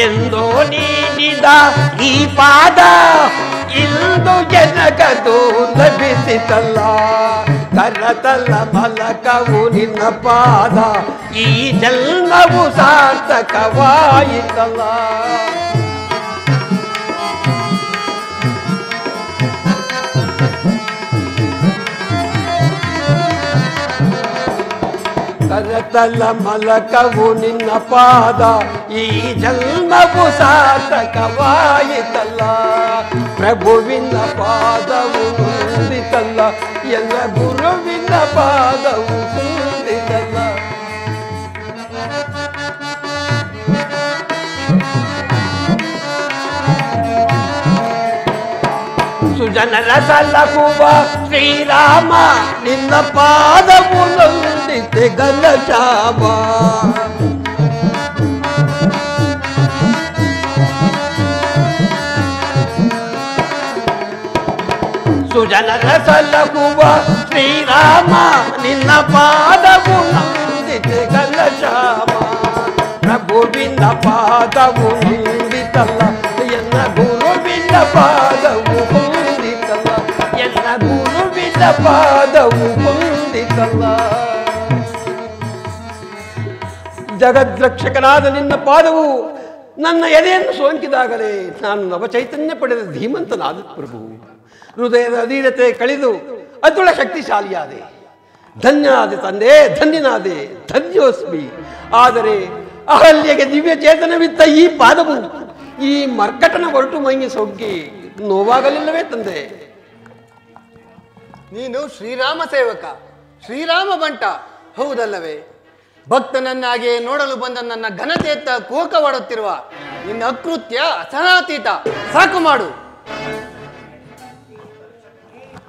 ಎಂದೋ ನೀಡಿದ ಈ ಪಾದ ಇಂದು ಜನಗದು ಲಭಿಸಿತಲ್ಲ. ಕರತಲ ಮಲಕವು ನಿನ್ನ ಪಾದ, ಈ ಜನ್ಮವು ಸಾರ್ಥಕವಾಯಿತಲ್ಲ. ಕರತಲ ಮಲಕವು ನಿನ್ನ ಪಾದ, ಈ ಜನ್ಮವು ಸಾರ್ಥಕವಾಯಿತಲ್ಲ. ಪ್ರಭುವಿನ ಪಾದವು ಕುಂದಿತಲ್ಲ, ಎಲ್ಲ ಗುರುವಿನ ಪಾದವು ಕುಂದಿತಲ್ಲ. ಸುಜನರ ಸಲಹುವ ಶ್ರೀರಾಮ, ನಿನ್ನ ಪಾದವು ನೊಂದಿತೆ ಘನಶ್ಯಾಮ. ಸುಜನರ ಸಲಹುವ ಶ್ರೀರಾಮ, ನಿನ್ನ ಪಾದವು ನೊಂದಿತೆ ಘನಶ್ಯಾಮ. ಪ್ರಭುವಿನ ಪಾದವು ನೊಂದಿತಲ್ಲ, ಎನ್ನ ಗುರುವಿನ ಪಾದವು ಕುಂದಿತಲ್ಲ, ಎನ್ನ ಗುರುವಿನ ಪಾದವು ಕುಂದಿತಲ್ಲ. ಜಗದ್ರಕ್ಷಕನಾದ ನಿನ್ನ ಪಾದವು ನನ್ನ ಎದೆಯನ್ನು ಸೋಂಕಿದಾಗಲೇ ನಾನು ನವಚೈತನ್ಯ ಪಡೆದ ಧೀಮಂತನಾದ ಪ್ರಭು. ಹೃದಯದ ಅಧೀನತೆ ಕಳೆದು ಅತುಳ ಶಕ್ತಿಶಾಲಿಯಾದೆ. ಧನ್ಯನಾದೆ ತಂದೆ, ಧನ್ಯನಾದೆ, ಧನ್ಯೋಸ್ಮಿ. ಆದರೆ ಅಹಲ್ಯೆಗೆ ದಿವ್ಯ ಚೇತನವಿತ್ತ ಈ ಪಾದವು ಈ ಮರ್ಕಟನ ಹೊರಟು ಮೈಗೆ ಸೋಂಕಿ ನೋವಾಗಲಿಲ್ಲವೇ ತಂದೆ? ನೀನು ಶ್ರೀರಾಮ ಸೇವಕ, ಶ್ರೀರಾಮ ಬಂಟ, ಹೌದಲ್ಲವೇ? ಭಕ್ತನನ್ನಾಗೆ ನೋಡಲು ಬಂದ ನನ್ನ ಘನತೆಯತ್ತ ಕೋಕವಾಡುತ್ತಿರುವ ನಿನ್ನ ಅಕೃತ್ಯ ಅಸಹನಾತೀತ. ಸಾಕು ಮಾಡು.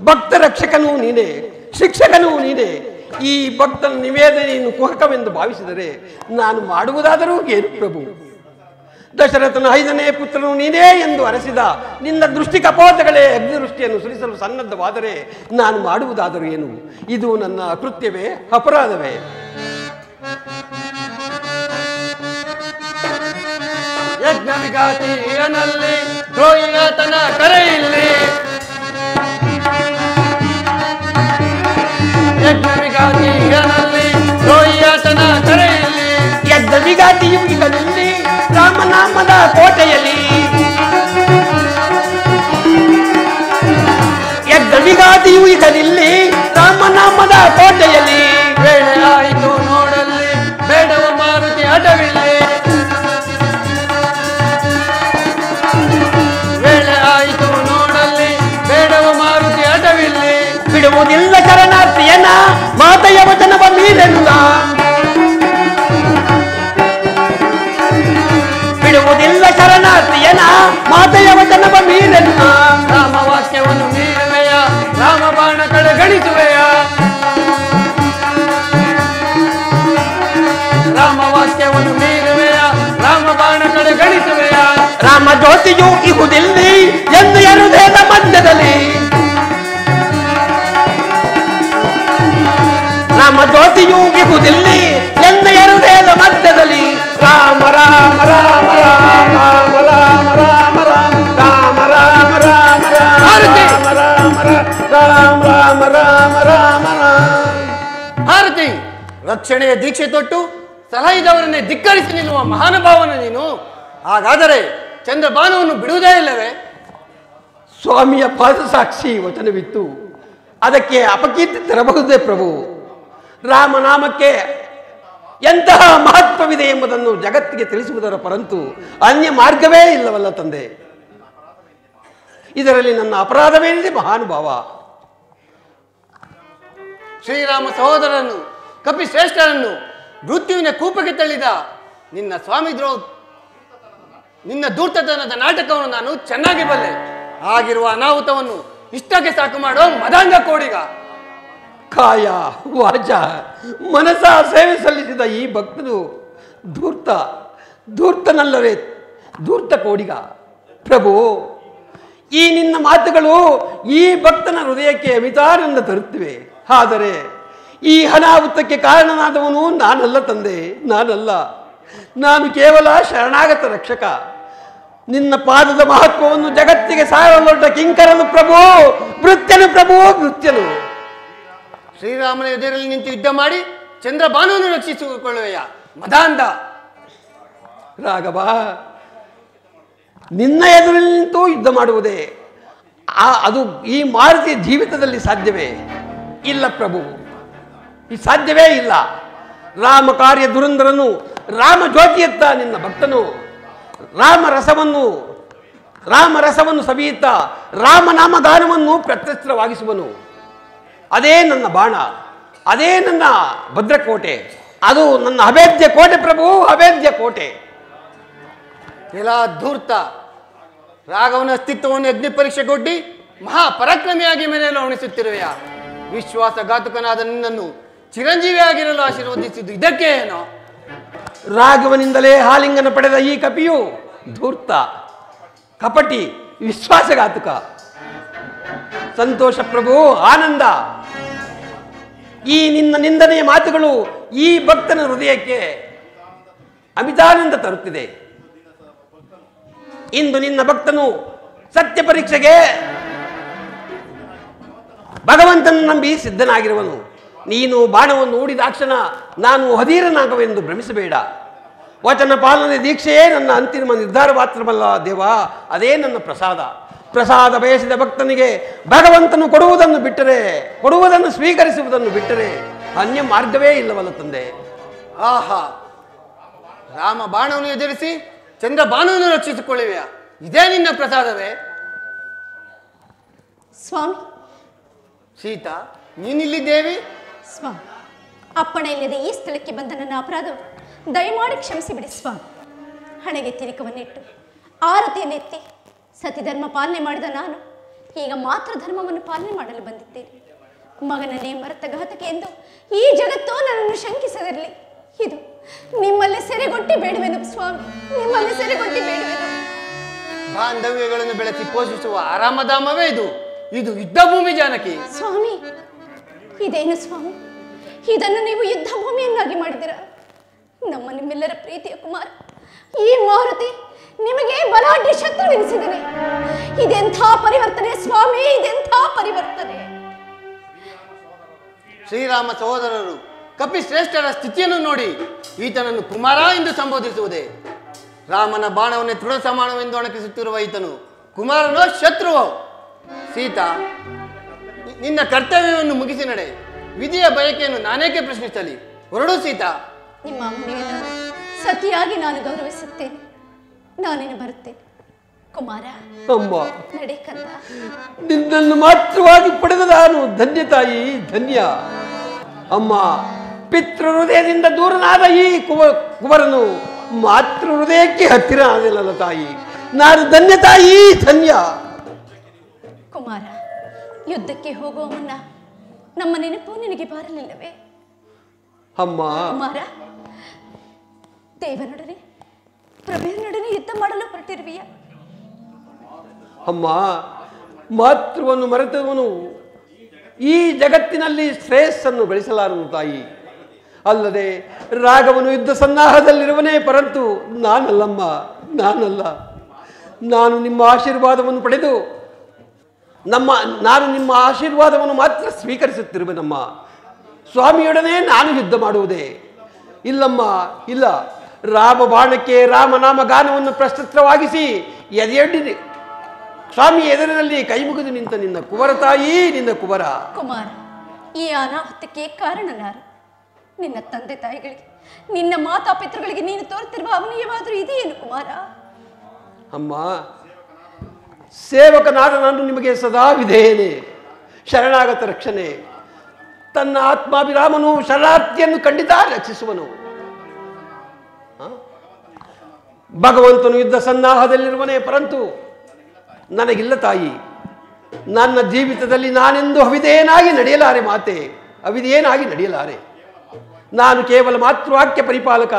ಭಕ್ತ ರಕ್ಷಕನೂ ನೀನೇ, ಶಿಕ್ಷಕನೂ ನೀನೇ. ಈ ಭಕ್ತನ ನಿವೇದನೆಯನ್ನು ಕುಹಕವೆಂದು ಭಾವಿಸಿದರೆ ನಾನು ಮಾಡುವುದಾದರೂ ಏನು ಪ್ರಭು? ದಶರಥನ 5ನೇ ಪುತ್ರನು ನೀನೇ ಎಂದು ಅರಸಿದ ನಿನ್ನ ದೃಷ್ಟಿ ಕಪೋತಗಳೇ ಅಗ್ನಿವೃಷ್ಟಿಯನ್ನು ಸುರಿಸಲು ಸನ್ನದ್ಧವಾದರೆ ನಾನು ಮಾಡುವುದಾದರೂ ಏನು? ಇದು ನನ್ನ ಅಕೃತ್ಯವೇ, ಅಪರಾಧವೇ? ವಿಘಾತಿಯನಲ್ಲಿ ದ್ರೋಹಿಯಾತನ ಕರೆ ಇಲ್ಲಿ ಯಜ್ಞ ವಿಘಾತಿಯನಲ್ಲಿ ದ್ರೋಹಿಯಾತನ ಕರೆ ಇಲ್ಲಿ ಯಜ್ಞ ವಿಘಾತಿಯು ಈಗನಲ್ಲಿ ರಾಮನಾಮದ ಕೋಟೆಯಲ್ಲಿ ಯಜ್ಞ ವಿಘಾತಿಯು ಈಗಲಿಲ್ಲಿ ರಾಮನಾಮದ ಕೋಟೆಯಲ್ಲಿ ವೇಳೆ ಆಯಿತು ನೋಡಲ್ಲಿ ಬೇಡವ ಮಾರುತಿ ಅಡವಿಲ್ಲಿ ವೇಳೆ ಆಯಿತು ನೋಡಲ್ಲಿ ಬೇಡವ ಮಾರುತಿ ಅಡವಿಲ್ಲಿ ಬಿಡುವುದಿಲ್ಲ ಶರಣಾರ್ಥಿಯನ ಮಾತೆಯ ವಚನವ ಮೀರೆನುಲ ಬಿಡುವುದಿಲ್ಲ ಶರಣಾರ್ಥಿಯನ ಮಾತೆಯ ವಚನವ ಮೀರೆನುಲ ರಾಮ ವಾಕ್ಯವನ್ನು ಮೀರುವೆಯ ರಾಮ ಬಾಣ ಕಡೆಗಣಿಸುವೆಯ ರಾಮ ವಾಕ್ಯವನ್ನು ಮೀರುವೆಯ ರಾಮ ಬಾಣ ಕಡೆಗಣಿಸುವೆಯ ರಾಮ ಜ್ಯೋತಿಯು ಇಹುದಿಲ್ಲಿ ಎಂದು ಎರುದೇದ ಮಧ್ಯದಲ್ಲಿ ರಾಮ ಜ್ಯೋತಿಯು ಇಹುದಿಲ್ಲಿ ಎಂದು ಎರುದೇದ ಮಧ್ಯದಲ್ಲಿ ರಾಮ ರಾಮ ರಾಮ ರಾಮ ರಾಮ ರಾಮ ರಾಮ ರಾಮ ರಾಮ ರಾಮ ರಾಮ ರಾಮ ರಾಮ ರಾಮ ರಾಮ ರಾಮ ಭಾರತಿ ರಕ್ಷಣೆಯ ದೀಕ್ಷೆ ತೊಟ್ಟು ಸಲಹಿದವರನ್ನೇ ಧಿಕ್ಕರಿಸಿ ನಿಲ್ಲುವ ಮಹಾನುಭಾವನ ನೀನು. ಹಾಗಾದರೆ ಚಂದ್ರಬಾಣವನ್ನು ಬಿಡುವುದೇ ಇಲ್ಲವೇ? ಸ್ವಾಮಿಯ ಪಾದಸಾಕ್ಷಿ ವಚನವಿತ್ತು, ಅದಕ್ಕೆ ಅಪಕೀರ್ತಿ ತರಬಹುದೇ ಪ್ರಭು. ರಾಮನಾಮಕ್ಕೆ ಎಂತಹ ಮಹತ್ವವಿದೆ ಎಂಬುದನ್ನು ಜಗತ್ತಿಗೆ ತಿಳಿಸುವುದರ ಪರಂತು ಅನ್ಯ ಮಾರ್ಗವೇ ಇಲ್ಲವಲ್ಲ ತಂದೆ. ಇದರಲ್ಲಿ ನನ್ನ ಅಪರಾಧವೇನಿದೆ ಮಹಾನುಭಾವ? ಶ್ರೀರಾಮ ಸಹೋದರನ್ನು ಕಪಿಶ್ರೇಷ್ಠರನ್ನು ಮೃತ್ಯುವಿನ ಕೂಪಕ್ಕೆ ತಳ್ಳಿದ ನಿನ್ನ ಧೂರ್ತತನದ ನಾಟಕವನ್ನು ನಾನು ಚೆನ್ನಾಗಿ ಬಲ್ಲೆ. ಆಗಿರುವ ಅನಾಹುತವನ್ನು ಇಷ್ಟಕ್ಕೆ ಸಾಕು ಮಾಡೋ ಮದಾಂಧ ಕೋಡಿಗ. ಕಾಯ ವಾಚ ಮನಸ ಸೇವೆ ಸಲ್ಲಿಸಿದ ಈ ಭಕ್ತನು ಧೂರ್ತನಲ್ಲವೇ ಧೂರ್ತ ಕೋಡಿಗ. ಪ್ರಭು, ಈ ನಿನ್ನ ಮಾತುಗಳು ಈ ಭಕ್ತನ ಹೃದಯಕ್ಕೆ ಅಮಿತಾನಂದ ತರುತ್ತಿವೆ. ಆದರೆ ಈ ಅನಾಹುತಕ್ಕೆ ಕಾರಣನಾದವನು ನಾನಲ್ಲ ತಂದೆ, ನಾನಲ್ಲ. ನಾನು ಕೇವಲ ಶರಣಾಗತ ರಕ್ಷಕ. ನಿನ್ನ ಪಾದದ ಮಹತ್ವವನ್ನು ಜಗತ್ತಿಗೆ ಸಾರಲೊಡ್ಡ ಕಿಂಕರನು ಪ್ರಭು, ಭೃತ್ಯನು ಪ್ರಭು, ಭೃತ್ಯನು. ಶ್ರೀರಾಮನ ಎದುರಲ್ಲಿ ನಿಂತು ಯುದ್ಧ ಮಾಡಿ ಚಂದ್ರಬಾಣವನ್ನು ರಕ್ಷಿಸಿಕೊಳ್ಳುವೆಯ ಮದಾಂಧ. ರಾಘವ, ನಿನ್ನ ಎದುರಲ್ಲಿ ನಿಂತು ಯುದ್ಧ ಮಾಡುವುದೇ ಅದು ಈ ಮಾರುತಿಯ ಜೀವಿತದಲ್ಲಿ ಸಾಧ್ಯವೇ? ಇಲ್ಲ ಪ್ರಭು, ಈ ಸಾಧ್ಯವೇ ಇಲ್ಲ. ರಾಮ ಕಾರ್ಯ ದುರಂಧರನು, ರಾಮ ಜ್ಯೋತಿಯತ್ತ ನಿನ್ನ ಭಕ್ತನು ರಾಮರಸವನ್ನು ಸವಿಯುತ್ತ ರಾಮನಾಮಗಾನವನ್ನು ಪ್ರತ್ಯಸ್ತ್ರವಾಗಿಸುವನು. ಅದೇ ನನ್ನ ಬಾಣ, ಅದೇ ನನ್ನ ಭದ್ರಕೋಟೆ, ಅದು ನನ್ನ ಅಭೇದ್ಯ ಕೋಟೆ ಪ್ರಭು, ಅಭೇದ್ಯ ಕೋಟೆ. ಎಲ್ಲ ಧೂರ್ತ ರಾಘವನ ಅಸ್ತಿತ್ವವನ್ನು ಅಗ್ನಿ ಪರೀಕ್ಷೆಗೊಡ್ಡಿ ಮಹಾಪರಾಕ್ರಮಿಯಾಗಿ ಮನೆಯಲ್ಲಿ ಉಣಿಸುತ್ತಿರುವೆಯ. ವಿಶ್ವಾಸಘಾತುಕನಾದ ನಿನ್ನನ್ನು ಚಿರಂಜೀವಿಯಾಗಿರಲು ಆಶೀರ್ವದಿಸಿದ್ದು ಇದಕ್ಕೆ ಏನೋ? ರಾಘವನಿಂದಲೇ ಆಲಿಂಗನ ಪಡೆದ ಈ ಕಪಿಯು ಧೂರ್ತ, ಕಪಟಿ, ವಿಶ್ವಾಸಘಾತುಕ. ಸಂತೋಷ ಪ್ರಭು, ಆನಂದ. ಈ ನಿನ್ನ ನಿಂದನೆಯ ಮಾತುಗಳು ಈ ಭಕ್ತನ ಹೃದಯಕ್ಕೆ ಅಮಿತಾನಂದ ತರುತ್ತಿದೆ. ಇಂದು ನಿನ್ನ ಭಕ್ತನು ಸತ್ಯ ಪರೀಕ್ಷೆಗೆ ಭಗವಂತನ ನಂಬಿ ಸಿದ್ಧನಾಗಿರುವನು. ನೀನು ಬಾಣವನ್ನು ಹೂಡಿದಾಕ್ಷಣ ನಾನು ಅಧೀರನಾಗವೆಂದು ಭ್ರಮಿಸಬೇಡ. ವಚನ ಪಾಲನೆ ದೀಕ್ಷೆಯೇ ನನ್ನ ಅಂತಿಮ ನಿರ್ಧಾರ ಮಾತ್ರವಲ್ಲ ದೇವ, ಅದೇ ನನ್ನ ಪ್ರಸಾದ ಬಯಸಿದ ಭಕ್ತನಿಗೆ ಭಗವಂತನು ಕೊಡುವುದನ್ನು ಸ್ವೀಕರಿಸುವುದನ್ನು ಬಿಟ್ಟರೆ ಅನ್ಯ ಮಾರ್ಗವೇ ಇಲ್ಲವಲ್ಲ ತಂದೆ. ಆಹಾ, ರಾಮ ಬಾಣವನ್ನು ಎದುರಿಸಿ ಚಂದ್ರ ಬಾಣವನ್ನು ರಕ್ಷಿಸಿಕೊಳ್ಳುವೆಯ, ಇದೇ ನಿನ್ನ ಪ್ರಸಾದವೇ? ಸ್ವಾಮಿ. ಸೀತಾ, ನೀನಿಲ್ಲಿದ್ದೇವಿ? ಸ್ವಾಮಿ, ಅಪ್ಪಣೆ ಇಲ್ಲದೆ ಈ ಸ್ಥಳಕ್ಕೆ ಬಂದ ನನ್ನ ಅಪರಾಧ ದಯಮಾಡಿ ಕ್ಷಮಿಸಿಬಿಡಿ ಸ್ವಾಮಿ. ಹಣೆಗೆ ತಿಲಕವನ್ನಿಟ್ಟು ಆರತಿಯನ್ನೆತ್ತಿ ಸತಿಧರ್ಮ ಪಾಲನೆ ಮಾಡಿದ ನಾನು ಈಗ ಮಾತೃ ಧರ್ಮವನ್ನು ಪಾಲನೆ ಮಾಡಲು ಬಂದಿದ್ದೇನೆ. ಮಗನನ್ನೇ ಮರೆತ ಘಾತಕ ಎಂದು ಈ ಜಗತ್ತು ನನ್ನನ್ನು ಶಂಕಿಸದಿರಲಿ. ಇದು ನಿಮ್ಮಲ್ಲಿ ಸೆರೆಗೊಟ್ಟಿ ಬೇಡುವೆನು ಸ್ವಾಮಿ, ನಿಮ್ಮಲ್ಲಿ ಸೆರೆಗೊಟ್ಟಿ ಬೇಡುವೆನು. ಬಾಂಧವ್ಯಗಳನ್ನು ಬೆಳೆಸಿ ಪೋಷಿಸುವ ಆರಾಮಧಾಮವೇ ಇದು ಯುದ್ಧ ಭೂಮಿ ಜಾನಕಿ. ಸ್ವಾಮಿ, ಇದೇನು ಸ್ವಾಮಿ, ಇದನ್ನು ನೀವು ಯುದ್ಧ ಭೂಮಿಯನ್ನಾಗಿ ಮಾಡಿದಿರ? ನಿಮ್ಮೆಲ್ಲರ ಪ್ರೀತಿಯ ಕುಮಾರ ಈ ಮಾರುತಿ ನಿಮಗೆ ಬಲಾಢ್ಯ ಶತ್ರುವೆನಿಸಿದನೆ. ಇದೆಂಥ ಪರಿವರ್ತನೆ ಸ್ವಾಮಿ, ಇದೆಂಥ ಪರಿವರ್ತನೆ. ಶ್ರೀರಾಮ ಸಹೋದರರು ಕಪಿಶ್ರೇಷ್ಠರ ಸ್ಥಿತಿಯನ್ನು ನೋಡಿ ಈತನನ್ನು ಕುಮಾರ ಎಂದು ಸಂಬೋಧಿಸುವುದೇ? ರಾಮನ ಬಾಣವನ್ನೇ ತೃಣ ಸಮಾನವೆಂದು ಅಣಕಿಸುತ್ತಿರುವ ಈತನು ಕುಮಾರನೋ ಶತ್ರುವೋ? ಸೀತಾ, ನಿನ್ನ ಕರ್ತವ್ಯವನ್ನು ಮುಗಿಸಿ ನಡೆ. ವಿಧಿಯ ಬಯಕೆಯನ್ನು ನಾನೇಕೆ ಪ್ರಶ್ನಿಸಲಿ? ಹೊರಡು ಸೀತಾ. ನಿಮ್ಮ ಮನೆಯನ್ನು ಸತಿಯಾಗಿ ನಾನು ಗೌರವಿಸುತ್ತೇನೆ. ನಾನೇನು ಬರುತ್ತೇನೆ ಕುಮಾರ. ಅಮ್ಮ, ನಡೆ ಕಂದ. ನಿನ್ನನ್ನು ಮಾತ್ರವಾಗಿ ಪಡೆದ ನಾನು ಧನ್ಯ ತಾಯಿ, ಧನ್ಯ. ಅಮ್ಮ, ಪಿತೃ ಹೃದಯದಿಂದ ದೂರನಾದ ಈ ಕುವರನು ಮಾತೃ ಹೃದಯಕ್ಕೆ ಹತ್ತಿರ ಆದಿಲ್ಲಲ್ಲ ತಾಯಿ. ನಾನು ಧನ್ಯ ತಾಯಿ, ಧನ್ಯ. ಕುಮಾರ, ಯುದ್ಧಕ್ಕೆ ಹೋಗುವ ಮುನ್ನ ನಮ್ಮ ನೆನಪು ನಿನಗೆ ಬಾರಲಿಲ್ಲವೇ? ಅಮ್ಮ, ಕುಮಾರ, ದೇವನೊಡನೆ ಪ್ರಭೆಯನೊಡನೆ ಯುದ್ಧ ಮಾಡಲು ಹೊರಟಿರುವೆಯಾ? ಅಮ್ಮ, ಮಾತೃವನ್ನು ಮರೆತವನು ಈ ಜಗತ್ತಿನಲ್ಲಿ ಶ್ರೇಯಸ್ಸನ್ನು ಗಳಿಸಲಾರನು ತಾಯಿ. ಅಲ್ಲದೆ ರಾಘವನು ಯುದ್ಧ ಸನ್ನಾಹದಲ್ಲಿರುವನೇ, ಪರಂತು ನಾನಲ್ಲಮ್ಮ, ನಾನಲ್ಲ. ನಾನು ನಿಮ್ಮ ಆಶೀರ್ವಾದವನ್ನು ಪಡೆದು ನಾನು ನಿಮ್ಮ ಆಶೀರ್ವಾದವನ್ನು ಮಾತ್ರ ಸ್ವೀಕರಿಸುತ್ತಿರುವೆನಮ್ಮ. ಸ್ವಾಮಿಯೊಡನೆ ನಾನು ಯುದ್ಧ ಮಾಡುವುದೇ? ಇಲ್ಲಮ್ಮ, ಇಲ್ಲ. ರಾಮ ಬಾಣಕ್ಕೆ ರಾಮನಾಮ ಗಾನವನ್ನು ಪ್ರಸ್ತುತವಾಗಿಸಿ ಎದೆಯೊಡ್ಡಿ ಸ್ವಾಮಿ ಎದುರಿನಲ್ಲಿ ಕೈ ಮುಗಿದು ನಿಂತ ನಿನ್ನ ಕುವರ ತಾಯಿ, ನಿನ್ನ ಕುವರ. ಕುಮಾರ, ಈ ಅನಾಹುತಕ್ಕೆ ಕಾರಣನಾರು? ನಿನ್ನ ತಂದೆ ತಾಯಿಗಳಿಗೆ, ನಿನ್ನ ಮಾತಾಪಿತೃಗಳಿಗೆ ನೀನು ತೋರುತ್ತಿರುವ ಅವನೀಯವಾದರೂ ಇದೆಯೇನು ಕುಮಾರ? ಅಮ್ಮ, ಸೇವಕನಾದ ನಾನು ನಿಮಗೆ ಸದಾ ವಿಧೇಯನೇ. ಶರಣಾಗತ ರಕ್ಷಣೆ. ತನ್ನ ಆತ್ಮಾಭಿರಾಮನು ಶರಣಾರ್ಥಿಯನ್ನು ಖಂಡಿತ ರಕ್ಷಿಸುವನು. ಭಗವಂತನು ಯುದ್ಧ ಸನ್ನಾಹದಲ್ಲಿರುವನೇ, ಪರಂತು ನನಗಿಲ್ಲ ತಾಯಿ. ನನ್ನ ಜೀವಿತದಲ್ಲಿ ನಾನೆಂದು ಅವಿಧೇಯನಾಗಿ ನಡೆಯಲಾರೆ ಮಾತೆ, ಅವಿಧೇಯನಾಗಿ ನಡೆಯಲಾರೆ. ನಾನು ಕೇವಲ ಮಾತೃವಾಕ್ಯ ಪರಿಪಾಲಕ.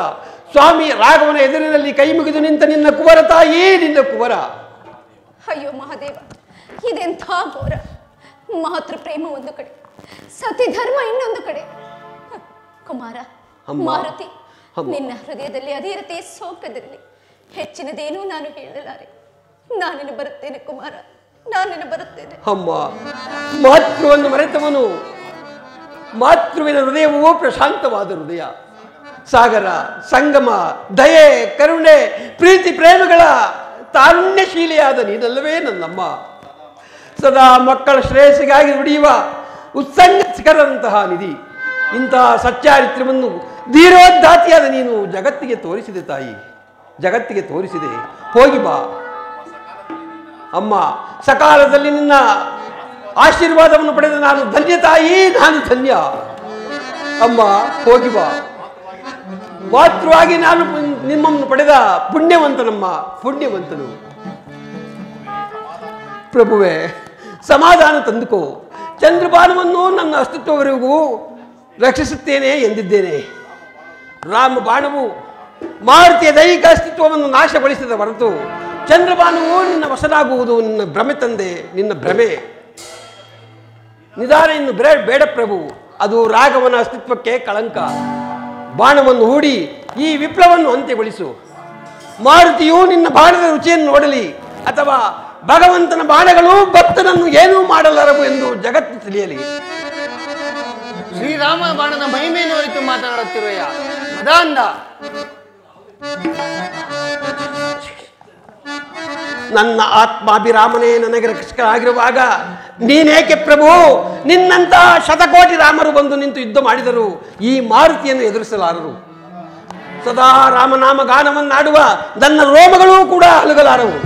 ಸ್ವಾಮಿ ರಾಘವನ ಎದುರಿನಲ್ಲಿ ಕೈ ಮುಗಿದು ನಿಂತ ನಿನ್ನ ಕುವರ ತಾಯಿ, ನಿನ್ನ ಕುವರ. ಅಯ್ಯೋ ಮಹಾದೇವ, ಇದೆಂಥ ಘೋರ! ಮಾತೃ ಪ್ರೇಮ ಒಂದು ಕಡೆ, ಸತಿ ಧರ್ಮ ಇನ್ನೊಂದು ಕಡೆ. ಕುಮಾರ, ಮಾರುತಿ, ನಿನ್ನ ಹೃದಯದಲ್ಲಿ ಅಧೀರತೆ ಸೋಂಕದಿರಲಿ. ಹೆಚ್ಚಿನದೇನೂ ನಾನು ಹೇಳಲಾರೆ. ನಾನೇನು ಬರುತ್ತೇನೆ ಕುಮಾರ, ನಾನೇನು ಬರುತ್ತೇನೆ. ಅಮ್ಮ, ಮಾತೃವನ್ನು ಮರೆತವನು ಮಾತೃವಿನ ಹೃದಯವೂ ಪ್ರಶಾಂತವಾದ ಹೃದಯ. ಸಾಗರ, ಸಂಗಮ, ದಯೆ, ಕರುಣೆ, ಪ್ರೀತಿ ಪ್ರೇಮಗಳ ತಾರುಣ್ಯಶೀಲಿಯಾದ ನೀನಲ್ಲವೇ ನನ್ನಮ್ಮ. ಸದಾ ಮಕ್ಕಳ ಶ್ರೇಯಸ್ಸಿಗಾಗಿ ದುಡಿಯುವ ಉತ್ಸಂಗ ಶಿಖರದಂತಹ ನಿಧಿ. ಇಂತಹ ಸಚ್ಚಾರಿತ್ರ್ಯವನ್ನು ಧೀರೋದ್ದಾತಿಯಾದ ನೀನು ಜಗತ್ತಿಗೆ ತೋರಿಸಿದೆ ತಾಯಿ, ಜಗತ್ತಿಗೆ ತೋರಿಸಿದೆ. ಹೋಗಿ ಬಾ ಅಮ್ಮ. ಸಕಾಲದಲ್ಲಿ ನಿನ್ನ ಆಶೀರ್ವಾದವನ್ನು ಪಡೆದ ನಾನು ಧನ್ಯ ತಾಯಿ, ನಾನು ಧನ್ಯ. ಅಮ್ಮ, ಹೋಗಿ ಬಾ. ಮಾತೃವಾಗಿ ನಾನು ನಿಮ್ಮನ್ನು ಪಡೆದ ಪುಣ್ಯವಂತನಮ್ಮ, ಪುಣ್ಯವಂತನು. ಪ್ರಭುವೇ, ಸಮಾಧಾನ ತಂದುಕೋ. ಚಂದ್ರಬಾಣವನ್ನು ನನ್ನ ಅಸ್ತಿತ್ವವರೆಗೂ ರಕ್ಷಿಸುತ್ತೇನೆ ಎಂದಿದ್ದೇನೆ. ರಾಮ ಬಾಣವು ಮಾರುತಿಯ ದೈಹಿಕ ಅಸ್ತಿತ್ವವನ್ನು ನಾಶಗೊಳಿಸಿದ ಹೊರತು ಚಂದ್ರಬಾಣವು ನಿನ್ನ ವಶನಾಗುವುದು ನಿನ್ನ ಭ್ರಮೆ ತಂದೆ, ನಿನ್ನ ಭ್ರಮೆ. ನಿಧಾನ ಇನ್ನು ಬೇಡ ಪ್ರಭು, ಅದು ರಾಘವನ ಅಸ್ತಿತ್ವಕ್ಕೆ ಕಳಂಕ. ಬಾಣವನ್ನು ಹೂಡಿ ಈ ವಿಪ್ಲವವನ್ನು ಅಂತ್ಯಗೊಳಿಸು. ಮಾರುತಿಯು ನಿನ್ನ ಬಾಣದ ರುಚಿಯನ್ನು ನೋಡಲಿ, ಅಥವಾ ಭಗವಂತನ ಬಾಣಗಳು ಭಕ್ತನನ್ನು ಏನೂ ಮಾಡಲಾರವು ಎಂದು ಜಗತ್ತು ತಿಳಿಯಲಿ. ಶ್ರೀರಾಮ ಬಾಣದ ಮಹಿಮೆಯನ್ನು ಅರಿತು ಮಾತನಾಡುತ್ತಿರುವೆಯ ಮದಾಂಧ. ನನ್ನ ಆತ್ಮಾಭಿರಾಮನೇ ನನಗೆ ರಕ್ಷಕರಾಗಿರುವಾಗ ನೀನೇಕೆ ಪ್ರಭು ನಿನ್ನಂತಹ ಶತಕೋಟಿ ರಾಮರು ಬಂದು ನಿಂತು ಯುದ್ಧ ಮಾಡಿದರು ಈ ಮಾರುತಿಯನ್ನು ಎದುರಿಸಲಾರರು. ಸದಾ ರಾಮನಾಮ ಗಾನವನ್ನಾಡುವ ನನ್ನ ರೋಮಗಳೂ ಕೂಡ ಅಲುಗಲಾರವು.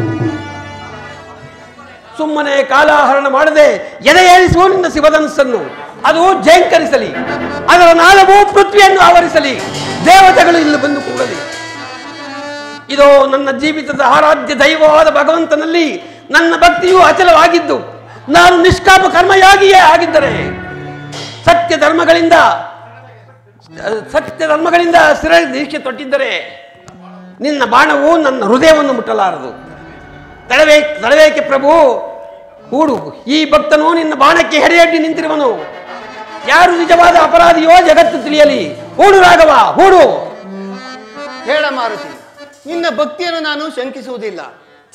ಸುಮ್ಮನೆ ಕಾಲಾಹರಣ ಮಾಡದೆ ಎದೆಯೇರಿಸುವ ನಿನ್ನ ಶಿವಧನಸ್ಸನ್ನು ಅದು ಜೇಂಕರಿಸಲಿ, ಅದರ ನಾಳವು ಪೃಥ್ವಿಯನ್ನು ಆವರಿಸಲಿ, ದೇವತೆಗಳು ಇಲ್ಲಿ ಬಂದು ಕೂಡಲಿ. ಇದೋ ನನ್ನ ಜೀವಿತದ ಆರಾಧ್ಯ ದೈವವಾದ ಭಗವಂತನಲ್ಲಿ ನನ್ನ ಭಕ್ತಿಯು ಅಚಲವಾಗಿದ್ದು ನಾನು ನಿಷ್ಕಾಮ ಕರ್ಮಯಾಗಿಯೇ ಆಗಿದ್ದರೆ ಸತ್ಯ ಧರ್ಮಗಳಿಂದ ಸ್ಥಿರ ದೀಕ್ಷೆ ತೊಟ್ಟಿದ್ದರೆ ನಿನ್ನ ಬಾಣವು ನನ್ನ ಹೃದಯವನ್ನು ಮುಟ್ಟಲಾರದು. ತಡವೇಕೆ ಪ್ರಭು, ಹೂಡು. ಈ ಭಕ್ತನು ನಿನ್ನ ಬಾಣಕ್ಕೆ ಹೆಡೆಯಡ್ಡಿ ನಿಂತಿರುವನು. ಯಾರು ನಿಜವಾದ ಅಪರಾಧಿಯೋ ಜಗತ್ತು ತಿಳಿಯಲಿ. ಹೂಡು ರಾಘವ, ಹೂಡು. ಹೇಳ ಮಾರುತಿ, ನಿನ್ನ ಭಕ್ತಿಯನ್ನು ನಾನು ಶಂಕಿಸುವುದಿಲ್ಲ.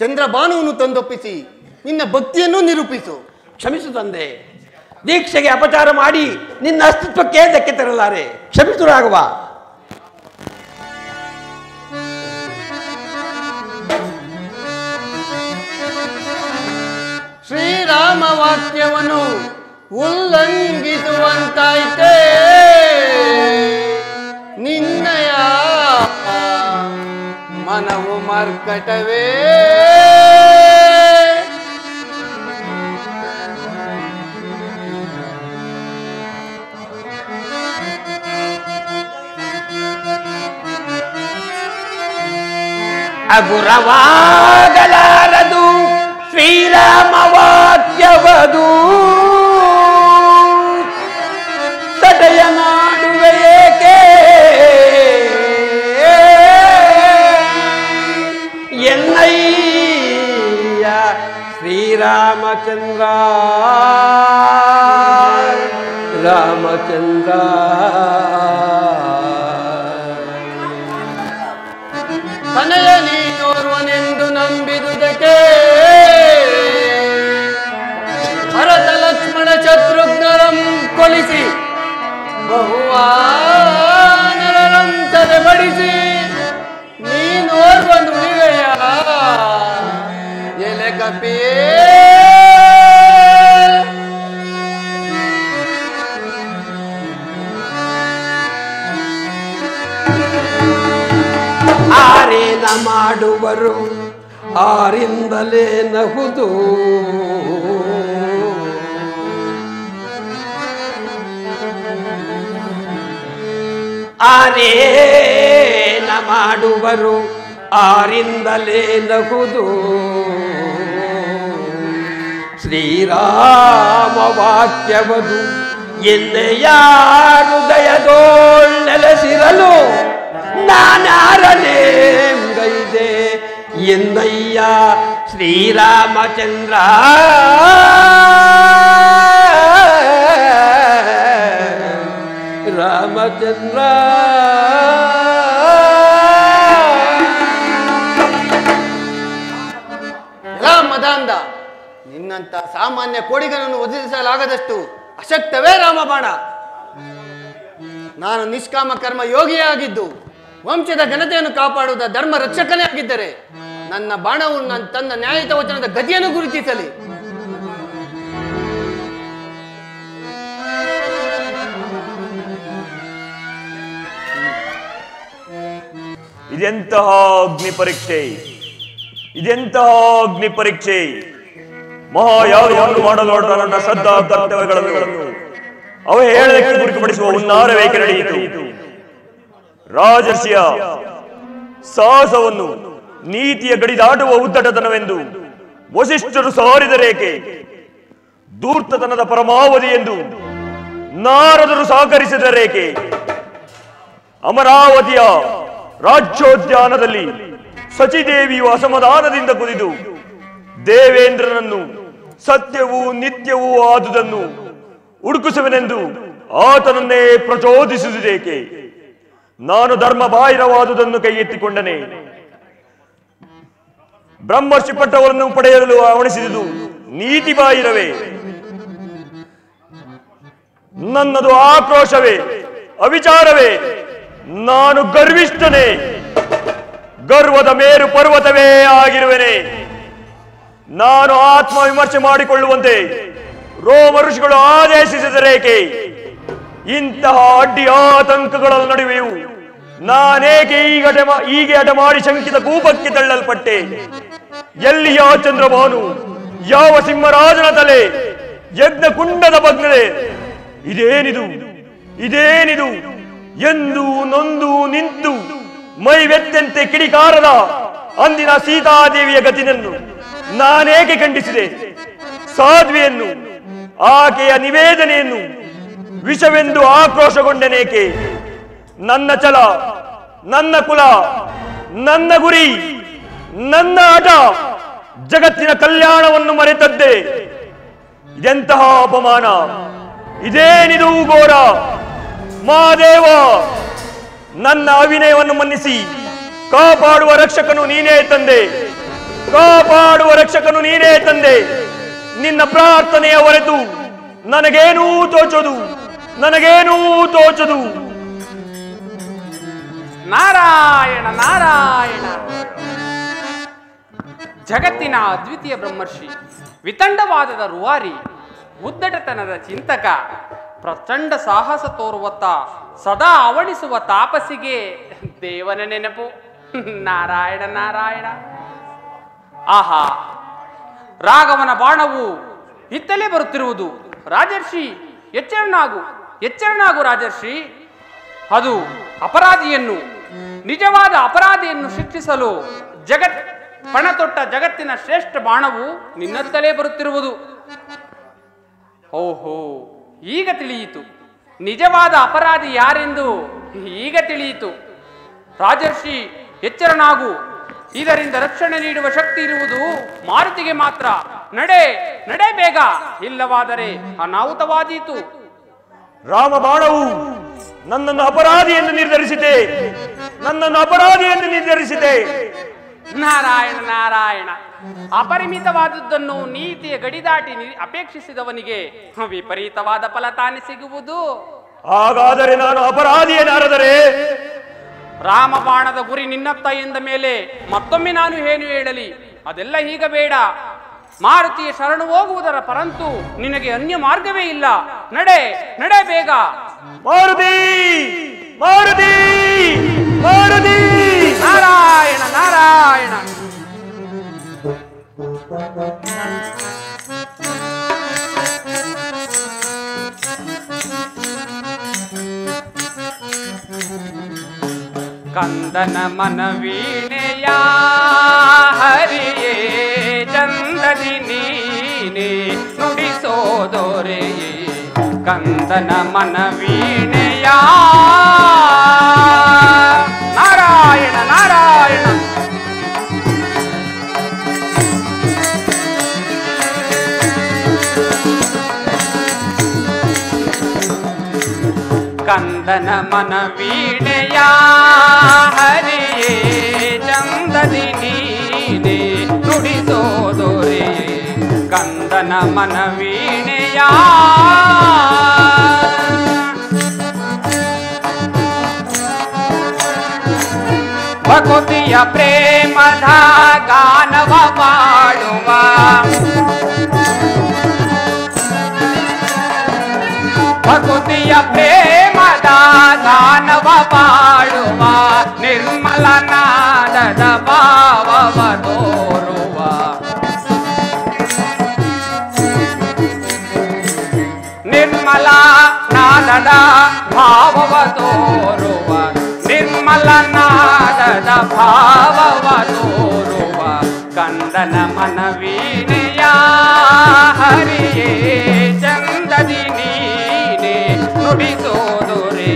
ಚಂದ್ರಭಾನುವನ್ನು ತಂದೊಪ್ಪಿಸಿ ನಿನ್ನ ಭಕ್ತಿಯನ್ನು ನಿರೂಪಿಸು. ಕ್ಷಮಿಸು ತಂದೆ, ದೀಕ್ಷೆಗೆ ಅಪಚಾರ ಮಾಡಿ ನಿನ್ನ ಅಸ್ತಿತ್ವಕ್ಕೆ ಧಕ್ಕೆ ತರಲಾರೆ. ಕ್ಷಮಿಸು ರಾಘವ. ಶ್ರೀರಾಮ ವಾಕ್ಯವನ್ನು ಉಲ್ಲಂಘಿಸುವಂತಾಯ್ತೆ ನಿನ್ನಯ ಮನವು ಮರ್ಕಟವೇ. ಅಗುರವಾಗಲಾರದು ಶ್ರೀರಾಮ ವಾಕ್ಯವದು, ತಟಯ ಮಾಡುವೆ ಏಕೆ ಎನ್ನಯ್ಯ ಶ್ರೀರಾಮಚಂದ್ರ ರಾಮಚಂದ್ರ. ತನಯ ನೀನೋರ್ವನೆಂದು ನಂಬಿದುದಕ್ಕೆ ಭರತ ಲಕ್ಷ್ಮಣ ಶತ್ರುಘ್ನರಂ ಕೊಲಿಸಿ ಬಹುವಾನರಂ ತಲೆಬಡಿಸಿ ನೀನೋರ್ವನು ಉಳಿವೆಯ ಎಲೆ ಕಪಿಯೇ. ಆರೇನ ಮಾಡುವರು ಆರಿಂದಲೇ ನಹುದು, ಆರೇನ ಮಾಡುವರು ಆರಿಂದಲೇ ನಹುದು. ಶ್ರೀರಾಮ ವಾಕ್ಯವದು ಎನ್ನೆಯ ಹೃದಯದೋಳ್ ನೆಲೆಸಿರಲು ನಾನಾರನೇಂಗೈದೆ ಎನ್ನಯ್ಯ ಶ್ರೀರಾಮಚಂದ್ರ ರಾಮಚಂದ್ರ. ಮದಾಂಧ, ನಿನ್ನಂತ ಸಾಮಾನ್ಯ ಕೋಡಿಗನನ್ನು ಒದಿಸಲಾಗದಷ್ಟು ಅಶಕ್ತವೇ ರಾಮಬಾಣ. ನಾನು ನಿಷ್ಕಾಮ ಕರ್ಮ ಯೋಗಿಯಾಗಿದ್ದು ವಂಶದ ಘನತೆಯನ್ನು ಕಾಪಾಡುವುದ ಧರ್ಮ ರಕ್ಷಕನೇ ಆಗಿದ್ದರೆ ನನ್ನ ಬಾಣವು ತನ್ನ ನ್ಯಾಯಯುತ ವಚನದ ಗತಿಯನ್ನು ಗುರುತಿಸಲಿ. ಇದೆಂತಹ ಅಗ್ನಿ ಪರೀಕ್ಷೆ, ಇದೆಂತಹ ಅಗ್ನಿ ಪರೀಕ್ಷೆ. ಮಹಾಯಾಗವನ್ನು ಮಾಡಲು ನನ್ನ ಶ್ರದ್ಧಾ ಕರ್ತವ್ಯಗಳನ್ನು ಅವಹೇಳನಕ್ಕೆ ಗುರುತುಪಡಿಸುವ ಹುನ್ನಾರವೇಕೆ ನಡೆಯಿತು. ರಾಜರ್ಷಿಯ ಸಾಹಸವನ್ನು ನೀತಿಯ ಗಡಿ ದಾಟುವ ಉದ್ದಟತನವೆಂದು ವಸಿಷ್ಠರು ಸಾರಿದರೇಕೆ? ಧೂರ್ತತನದ ಪರಮಾವಧಿ ಎಂದು ನಾರದರು ಸಹಕರಿಸಿದರೇಕೆ? ಅಮರಾವತಿಯ ರಾಜ್ಯೋದ್ಯಾನದಲ್ಲಿ ಸಚಿದೇವಿಯು ಅಸಮಾಧಾನದಿಂದ ಕುದಿದು ದೇವೇಂದ್ರನನ್ನು ಸತ್ಯವೂ ನಿತ್ಯವೂ ಆದುದನ್ನು ಹುಡುಕಿಸುವೆನೆಂದು ಆತನನ್ನೇ ಪ್ರಚೋದಿಸುವುದೇಕೆ? ನಾನು ಧರ್ಮ ಬಾಹಿರವಾದುದನ್ನು ಕೈ ಎತ್ತಿಕೊಂಡನೆ. ಬ್ರಹ್ಮರ್ಷಿ ಪಟ್ಟವನ್ನು ಪಡೆಯಲು ಅವಣಿಸಿದುದು ನೀತಿ ಬಾಹಿರವೇ? ನನ್ನದು ಆಕ್ರೋಶವೇ, ಅವಿಚಾರವೇ? ನಾನು ಗರ್ವಿಷ್ಠನೇ, ಗರ್ವದ ಮೇರು ಪರ್ವತವೇ ಆಗಿರುವೆನೆ. ನಾನು ಆತ್ಮವಿಮರ್ಶೆ ಮಾಡಿಕೊಳ್ಳುವಂತೆ ರೋಮ ಋಷಿಗಳು ಆದೇಶಿಸಿದರೇಕೆ? ಇಂತಹ ಅಡ್ಡಿ ಆತಂಕಗಳ ನಡುವೆಯೂ ನಾನೇಕೆ ಹೀಗೆ ಹಠ ಮಾಡಿ ಶಂಕಿತ ಕೂಪಕ್ಕೆ ತಳ್ಳಲ್ಪಟ್ಟೆ? ಎಲ್ಲಿಯ ಚಂದ್ರಭಾನು, ಯಾವ ಸಿಂಹರಾಜನ ತಲೆ, ಯಜ್ಞ ಕುಂಡದ ಭಗ್ನದೆ? ಇದೇನಿದು ಇದೇನಿದು ಎಂದು ನೊಂದು ನಿಂತು ಮೈವೆತ್ತಂತೆ ಕಿಡಿಕಾರದ ಅಂದಿನ ಸೀತಾದೇವಿಯ ಗತಿಯನ್ನು ನಾನೇಕೆ ಖಂಡಿಸಿದೆ? ಸಾಧ್ವಿಯನ್ನು, ಆಕೆಯ ನಿವೇದನೆಯನ್ನು ವಿಷವೆಂದು ಆಕ್ರೋಶಗೊಂಡನೇಕೆ? ನನ್ನ ಛಲ, ನನ್ನ ಕುಲ, ನನ್ನ ಗುರಿ, ನನ್ನ ಹಠ ಜಗತ್ತಿನ ಕಲ್ಯಾಣವನ್ನು ಮರೆತದ್ದೆ. ಇದೆಂತಹ ಅಪಮಾನ, ಇದೇನಿದು ಘೋರ? ಮಹಾದೇವ, ನನ್ನ ಅವಿನಯವನ್ನು ಮನ್ನಿಸಿ ಕಾಪಾಡುವ ರಕ್ಷಕನು ನೀನೇ ತಂದೆ, ಕಾಪಾಡುವ ರಕ್ಷಕನು ನೀನೇ ತಂದೆ. ನಿನ್ನ ಪ್ರಾರ್ಥನೆಯ ಹೊರತು ನನಗೇನೂ ತೋಚದು, ನನಗೇನೂ ತೋಚದು. ನಾರಾಯಣ ನಾರಾಯಣ. ಜಗತ್ತಿನ ಅದ್ವಿತೀಯ ಬ್ರಹ್ಮರ್ಷಿ, ವಿತಂಡವಾದದ ರುವಾರಿ, ಉದ್ದಟತನದ ಚಿಂತಕ, ಪ್ರಚಂಡ ಸಾಹಸ ತೋರುವತ್ತ ಸದಾ ಅವಣಿಸುವ ತಾಪಸಿಗೆ ದೇವನ ನೆನಪು. ನಾರಾಯಣ ನಾರಾಯಣ. ಆಹಾ, ರಾಘವನ ಬಾಣವು ಇತ್ತಲೇ ಬರುತ್ತಿರುವುದು. ರಾಜರ್ಷಿ, ಎಚ್ಚರನಾಗು, ಎಚ್ಚರನಾಗು ರಾಜರ್ಷಿ. ಅದು ಅಪರಾಧಿಯನ್ನು, ನಿಜವಾದ ಅಪರಾಧಿಯನ್ನು ಶಿಕ್ಷಿಸಲು ಪಣತೊಟ್ಟ ಜಗತ್ತಿನ ಶ್ರೇಷ್ಠ ಬಾಣವು ನಿನ್ನತ್ತಲೇ ಬರುತ್ತಿರುವುದು. ಓಹೋ, ಈಗ ತಿಳಿಯಿತು ನಿಜವಾದ ಅಪರಾಧಿ ಯಾರೆಂದು. ಈಗ ತಿಳಿಯಿತು. ರಾಜರ್ಷಿ, ಎಚ್ಚರನಾಗು. ಇದರಿಂದ ರಕ್ಷಣೆ ನೀಡುವ ಶಕ್ತಿ ಇರುವುದು ಮಾರುತಿಗೆ ಮಾತ್ರ. ನಡೆ ನಡೆ ಬೇಗ, ಇಲ್ಲವಾದರೆ ಅನಾಹುತವಾದೀತು. ರಾಮ ಬಾಣವು ನನ್ನನ್ನು ಅಪರಾಧಿ ಎಂದು ನಿರ್ಧರಿಸಿದೆ, ನನ್ನನ್ನು ಅಪರಾಧಿ ಎಂದು ನಿರ್ಧರಿಸಿದೆ. ನಾರಾಯಣ ನಾರಾಯಣ. ಅಪರಿಮಿತವಾದದ್ದನ್ನು ನೀತಿಯ ಗಡಿದಾಟಿ ಅಪೇಕ್ಷಿಸಿದವನಿಗೆ ವಿಪರೀತವಾದ ಫಲ ತಾನೇ ಸಿಗುವುದು. ಹಾಗಾದರೆ ನಾನು ಅಪರಾಧಿಯೇನಾದರೆ? ರಾಮಬಾಣದ ಗುರಿ ನಿನ್ನತ್ತ ಎಂದ ಮೇಲೆ ಮತ್ತೊಮ್ಮೆ ನಾನು ಏನು ಹೇಳಲಿ? ಅದೆಲ್ಲ ಈಗ ಬೇಡ. ಮಾರುತಿಯ ಶರಣು ಹೋಗುವುದರ ಪರಂತು ನಿನಗೆ ಅನ್ಯ ಮಾರ್ಗವೇ ಇಲ್ಲ. ನಡೆ ನಡೆ ಬೇಗ. ಮಾರುತಿ, ಮಾರುತಿ, ಮಾರುತಿ. ನಾರಾಯಣ ನಾರಾಯಣ. ಕಂದನ ಮನವೀಣೆಯ ಹರಿಯೇ ಚಂದದಿ ನೀನೆ ನುಡಿಸೋದೊರೆಯೇ. ಕಂದನ ಮನವೀಣೆಯ ನಾರಾಯಣ ನಾರಾಯಣ. ಕಂದನ ಮನವೀಣೆಯ ಹರಿಯೇ ಚಂದದಿ ನೀನೆ ನುಡಿಸೋದೊರೆ. ಕಂದನ ಮನವೀಣೆಯ ಭಕುತಿಯ ಪ್ರೇಮದ ಗಾನವ ಮಾಡುವ. ಭಕುತಿಯ ಪ್ರೇಮದ ಗಾನವ ಪಾಡುವ. ನಿರ್ಮಲ ನಾದದ ಭಾವವ ತೋರುವ. ನಿರ್ಮಲ ನಾದದ ಭಾವವ ತೋರುವ. ನಿರ್ಮಲ ನಾದದ ಭಾವವ ತೋರುವ. ಕಂದನ ಮನವೀಣೆಯ ಹರಿಯೇ ಚಂದದಿ ನೀನೆ ನುಡಿಸೋದೊರೆ.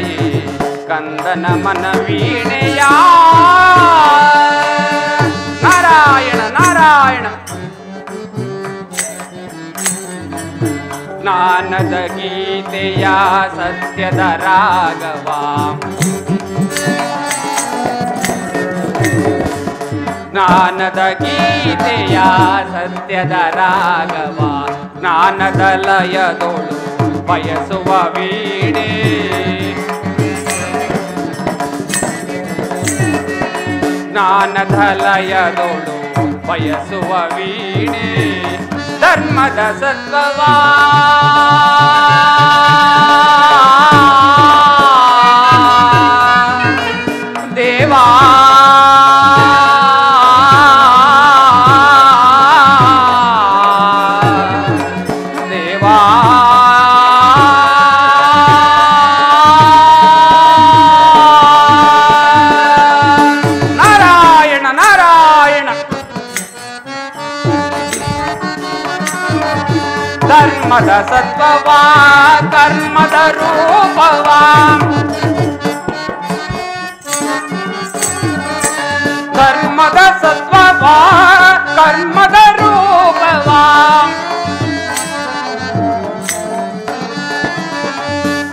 ಕಂದನ ಮನವೀಣೆಯ ನಾರಾಯಣ ನಾರಾಯಣ. ಜ್ಞಾನದ ಗೀತೆಯ ಸತ್ಯದ ರಾಗವ. ಜ್ಞಾನದ ಗೀತೆಯ ಸತ್ಯದ ರಾಗವ. ಜ್ಞಾನದ ಲಯದೊಳು ಬಯಸುವ ವೀಣೆ. ಜ್ಞಾನದ ಲಯದೊಳು ಬಯಸುವ ವೀಣೆ. ಧರ್ಮದ ಸತ್ವವ ದೇವಾ. ದೇವಾ ನಾರಾಯಣ ನಾರಾಯಣ. ಧರ್ಮದ ಸತ್ವವ ಕರ್ಮದ ರೂಪವ. ಧರ್ಮದ ಸತ್ವವ ಕರ್ಮದ ರೂಪವ.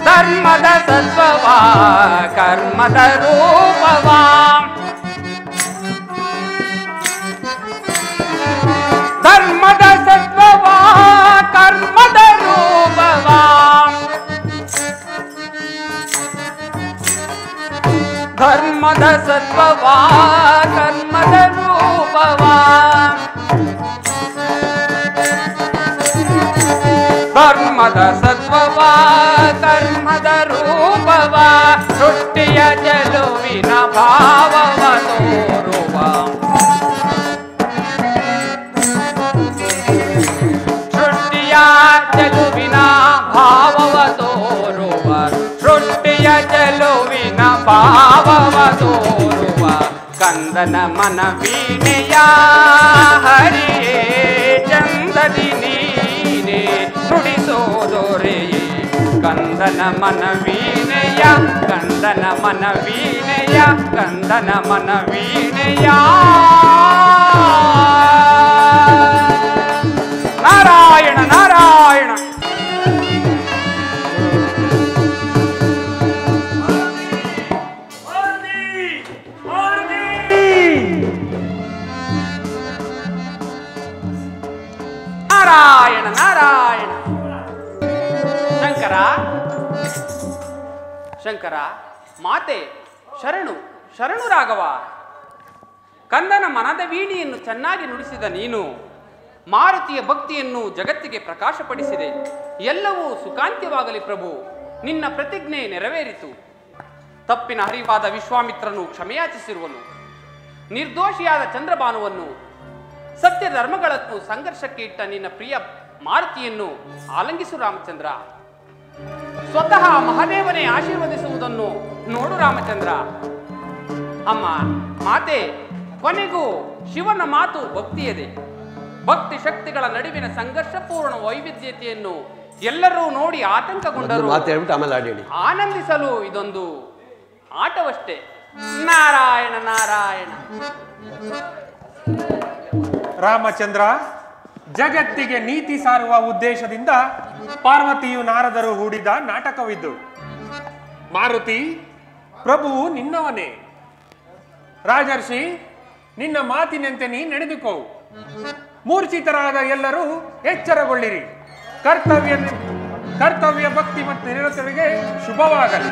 ಧರ್ಮದ ಸತ್ವವ ಕರ್ಮದ ರೂಪವ. ಧರ್ಮದ ಸತ್ವವಾ ಕರ್ಮದ ರೂಪವಾ ಧರ್ಮದ ಸತ್ವವಾ ಕರ್ಮದ ರೂಪವ ಸೃಷ್ಟಿಯ ಚೆಲುವಿನ ಭಾವವ ತೋರುವ ಸೃಷ್ಟಿಯ ಚೆಲುವಿನ ಭಾವವ ತೋರುವ ಸೃಷ್ಟಿಯ ಚೆಲುವಿನ ಭಾವವ ತೋರುವ ಕಂದನ ಮನವೀಣೆಯ ಹರಿಯೇ ಚಂದದಿ ನೀನೇ ನುಡಿಸೋದೊರೆಯೇ ಕಂದನ ಮನವೀಣೆಯ ಕಂದನ ಮನವೀಣೆಯ ಕಂದನ ಮನವೀಣೆಯ ನಾರಾಯಣ ನಾರಾಯಣ ನಾರಾಯಣ ನಾರಾಯಣ ಶಂಕರ ಶಂಕರ ಮಾತೆ ಶರಣು ಶರಣು ರಾಘವ. ಕಂದನ ಮನದ ವೀಣೆಯನ್ನು ಚೆನ್ನಾಗಿ ನುಡಿಸಿದ ನೀನು ಮಾರುತಿಯ ಭಕ್ತಿಯನ್ನು ಜಗತ್ತಿಗೆ ಪ್ರಕಾಶಪಡಿಸಿದೆ. ಎಲ್ಲವೂ ಸುಖಾಂತ್ಯವಾಗಲಿ ಪ್ರಭು. ನಿನ್ನ ಪ್ರತಿಜ್ಞೆ ನೆರವೇರಿತು. ತಪ್ಪಿನ ಹರಿವಾದ ವಿಶ್ವಾಮಿತ್ರನು ಕ್ಷಮೆಯಾಚಿಸಿರುವನು. ನಿರ್ದೋಷಿಯಾದ ಚಂದ್ರಭಾನುವನ್ನು ಸತ್ಯ ಧರ್ಮಗಳನ್ನು ಸಂಘರ್ಷಕ್ಕೆ ಇಟ್ಟ ನಿನ್ನ ಪ್ರಿಯ ಮಾರುತಿಯನ್ನು ಆಲಂಗಿಸು ರಾಮಚಂದ್ರ. ಸ್ವತಃ ಮಹಾದೇವನೇ ಆಶೀರ್ವದಿಸುವುದನ್ನು ನೋಡು ರಾಮಚಂದ್ರ. ಅಮ್ಮ ಮಾತೆ, ಕೊನೆಗೂ ಶಿವನ ಮಾತು ಭಕ್ತಿಯದೆ. ಭಕ್ತಿ ಶಕ್ತಿಗಳ ನಡುವಿನ ಸಂಘರ್ಷಪೂರ್ಣ ವೈವಿಧ್ಯತೆಯನ್ನು ಎಲ್ಲರೂ ನೋಡಿ ಆತಂಕಗೊಂಡರು. ಆನಂದಿಸಲು ಇದೊಂದು ಆಟವಷ್ಟೇ. ನಾರಾಯಣ ನಾರಾಯಣ. ರಾಮಚಂದ್ರ, ಜಗತ್ತಿಗೆ ನೀತಿ ಸಾರುವ ಉದ್ದೇಶದಿಂದ ಪಾರ್ವತಿಯು ನಾರದರು ಹೂಡಿದ ನಾಟಕವಿದ್ದು. ಮಾರುತಿ, ಪ್ರಭುವು ನಿನ್ನವನೇ. ರಾಜರ್ಷಿ, ನಿನ್ನ ಮಾತಿನಂತೆ ನೀ ನಡೆದುಕೋ. ಮೂರ್ಛಿತರಾದ ಎಲ್ಲರೂ ಎಚ್ಚರಗೊಳ್ಳಿರಿ. ಕರ್ತವ್ಯ ಭಕ್ತಿ ಮತ್ತು ನಿರತರಿಗೆ ಶುಭವಾಗಲಿ.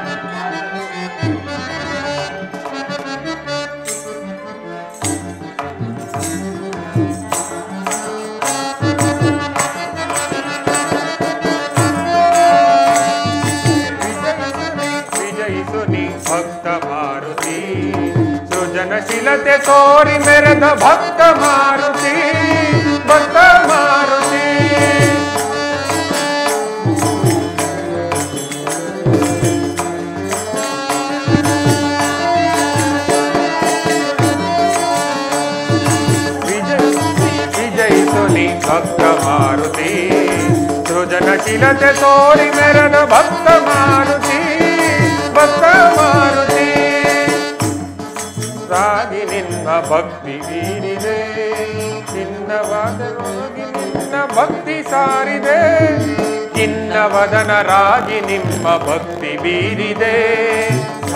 ಭಕ್ತ ಮಾರುತಿ, ಸೃಜನಶೀಲತೆ ತೋರಿ ಮೆರೆದ ಭಕ್ತ ಮಾರುತಿ, ಭಕ್ತ ಮಾರುತಿ. ವಿಜಯಿಸು ನೀ ಭಕ್ತ ಮಾರುತಿ, ಸೃಜನಶೀಲತೆ ತೋರಿ ಮೆರೆದ ಭಕ್ತ ಮಾರುತಿ, ಭಕ್ತ ಮಾರುತಿ. ರಾಗಿ ನಿನ್ನ ಭಕ್ತಿ ಬೀರಿದೆ, ಚಿನ್ನವಾದರೊಳಗೆ ನಿನ್ನ ಭಕ್ತಿ ಸಾರಿದೆ. ಚಿನ್ನವದನ ರಾಗಿ ನಿಮ್ಮ ಭಕ್ತಿ ಬೀರಿದೆ,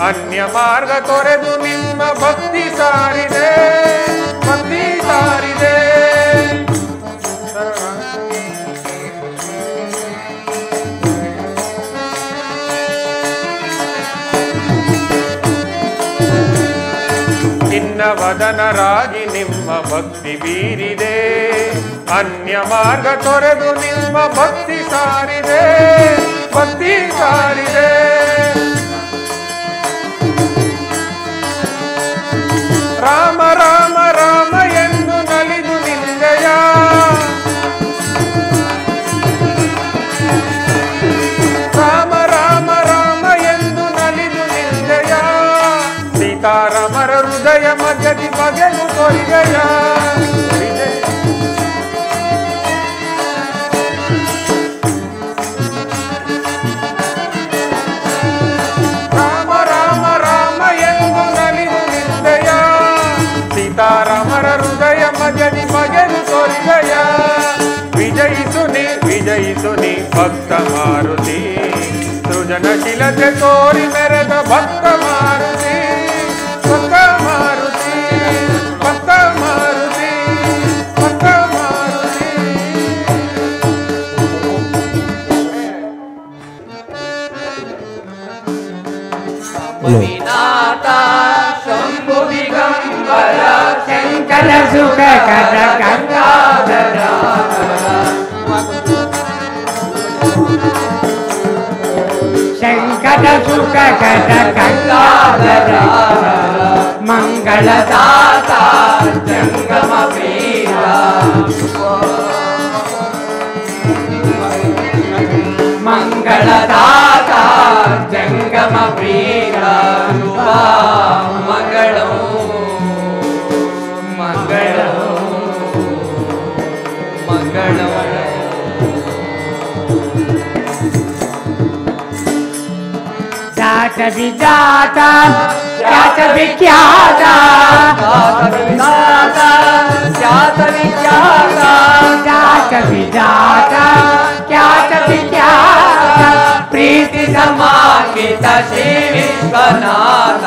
ಅನ್ಯ ಮಾರ್ಗ ತೊರೆದು ನಿಮ್ಮ ಭಕ್ತಿ ಸಾರಿದೆ, ಭಕ್ತಿ ಸಾರಿದೆ. ಚಿನ್ನವದನರಾಗಿ ನಿಮ್ಮ ಭಕ್ತಿ ಬೀರಿದೆ, ಅನ್ಯ ಮಾರ್ಗ ತೊರೆದು ನಿಮ್ಮ ಭಕ್ತಿ ಸಾರಿದೆ, ಭಕ್ತಿ ಸಾರಿದೆ. ರಾಮ ರಾಮ ರಾಮ ಎಂದು ನಲಿದು ನಿಂದೆಯ, ರಾಮ ರಾಮ ರಾಮ ಎಂದು ನಲಿದು ನಿಂದೆಯ. ಸೀತಾರಾಮರ ಹೃದಯ ಮಧ್ಯದಿ ಬಗೆದು ತೊರಿಗೆಯ. ರಾಮ ರಾಮ ರಾಮ ಎಂದು ನಲಿದು ನಿಂದೆಯ, ಸೀತಾರಾಮರ ಹೃದಯ ಮಧ್ಯದಿ ಬಗೆದು ತೊರಿಗೆಯ. ವಿಜಯಿಸು ನೀ ಭಕ್ತ ಮಾರುತಿ, ಸೃಜನಶೀಲತೆ ತೋರಿ ಮೆರೆದ ಭಕ್ತ ಮಾರುತಿ, ಭಕ್ತ ಮಾರುತಿ, ಭಕ್ತ ಮಾರುತಿ. ಶಂಕರ ಸುಖ ಕರ ಗಂಗಾಧರ ಶಂಕರ ಸುಖ ಕರ ಗಂಗಾಧರ ಮಂಗಳದಾತ ಜಂಗಮ ವೀರ ಮಂಗಳದಾತ ಜಂಗಮ ವೀರ ಮಂಗಳೋ ಮಂಗಳೋ ಮಂಗಳೋ ಜಾತ ವಿಜಾತ ಖ್ಯಾತ ವಿಖ್ಯಾತ ಜಾತ ವಿಖ್ಯಾತ ಜಾತ ವಿಜಾತ ಖ್ಯಾತ ವಿಖ್ಯಾತ ಪ್ರೀತಿ ಸಮಾಹಿತ ಶ್ರೀ ವಿಶ್ವನಾಥ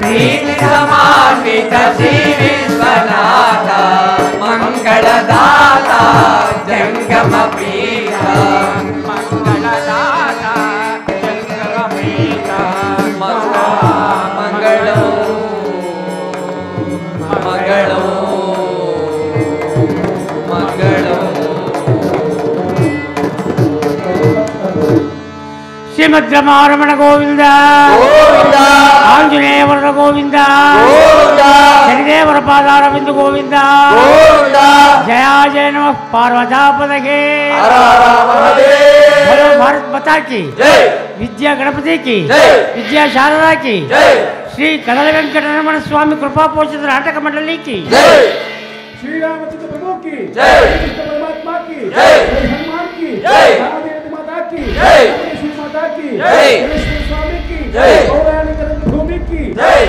ಪ್ರೀತಿ ಸಮಾಹಿತ ಶ್ರೀ ವಿಶ್ವನಾಥ ಮಂಗಳದಾತ ಜಂಗಮ ಪ್ರೀತ ಮಂಗಳದಾತ ಜಂಗಮ ಪ್ರೀತ ಮಂಗಳೋ ಮಂಗಳೋ ಮಂಗಳೋ ಶ್ರೀಮದ್ ರಮಾರಮಣ ಗೋವಿಂದ ಗೋವಿಂದ ಆಂಜನೇಯ ವರದ ಗೋವಿಂದ ಗೋವಿಂದ ಶನಿದೇವರ ಪಾದಾರವಿಂದು ಗೋವಿಂದ ಗೋವಿಂದ ಜಯ ಜಯ ನಮಃ ಪಾರ್ವತಾಪದಗೆ ಭಾರತ್ ಮಾತಾ ಕಿ ವಿದ್ಯಾ ಗಣಪತಿ ಕಿ ವಿದ್ಯಾ ಶಾರದಾ ಕಿ ಶ್ರೀ ಕದಲ ವೆಂಕಟರಮಣ ಸ್ವಾಮಿ ಕೃಪಾ ಪೋಷಿತ ನಾಟಕ ಮಂಡಳಿ ಕಿ श्री रामचंद्र प्रभु की जय, कृष्ण परमात्मा की जय, हनुमान की जय, रामदेव माता की जय, श्री माता की जय, स्वामी की जय, भूमि की जय।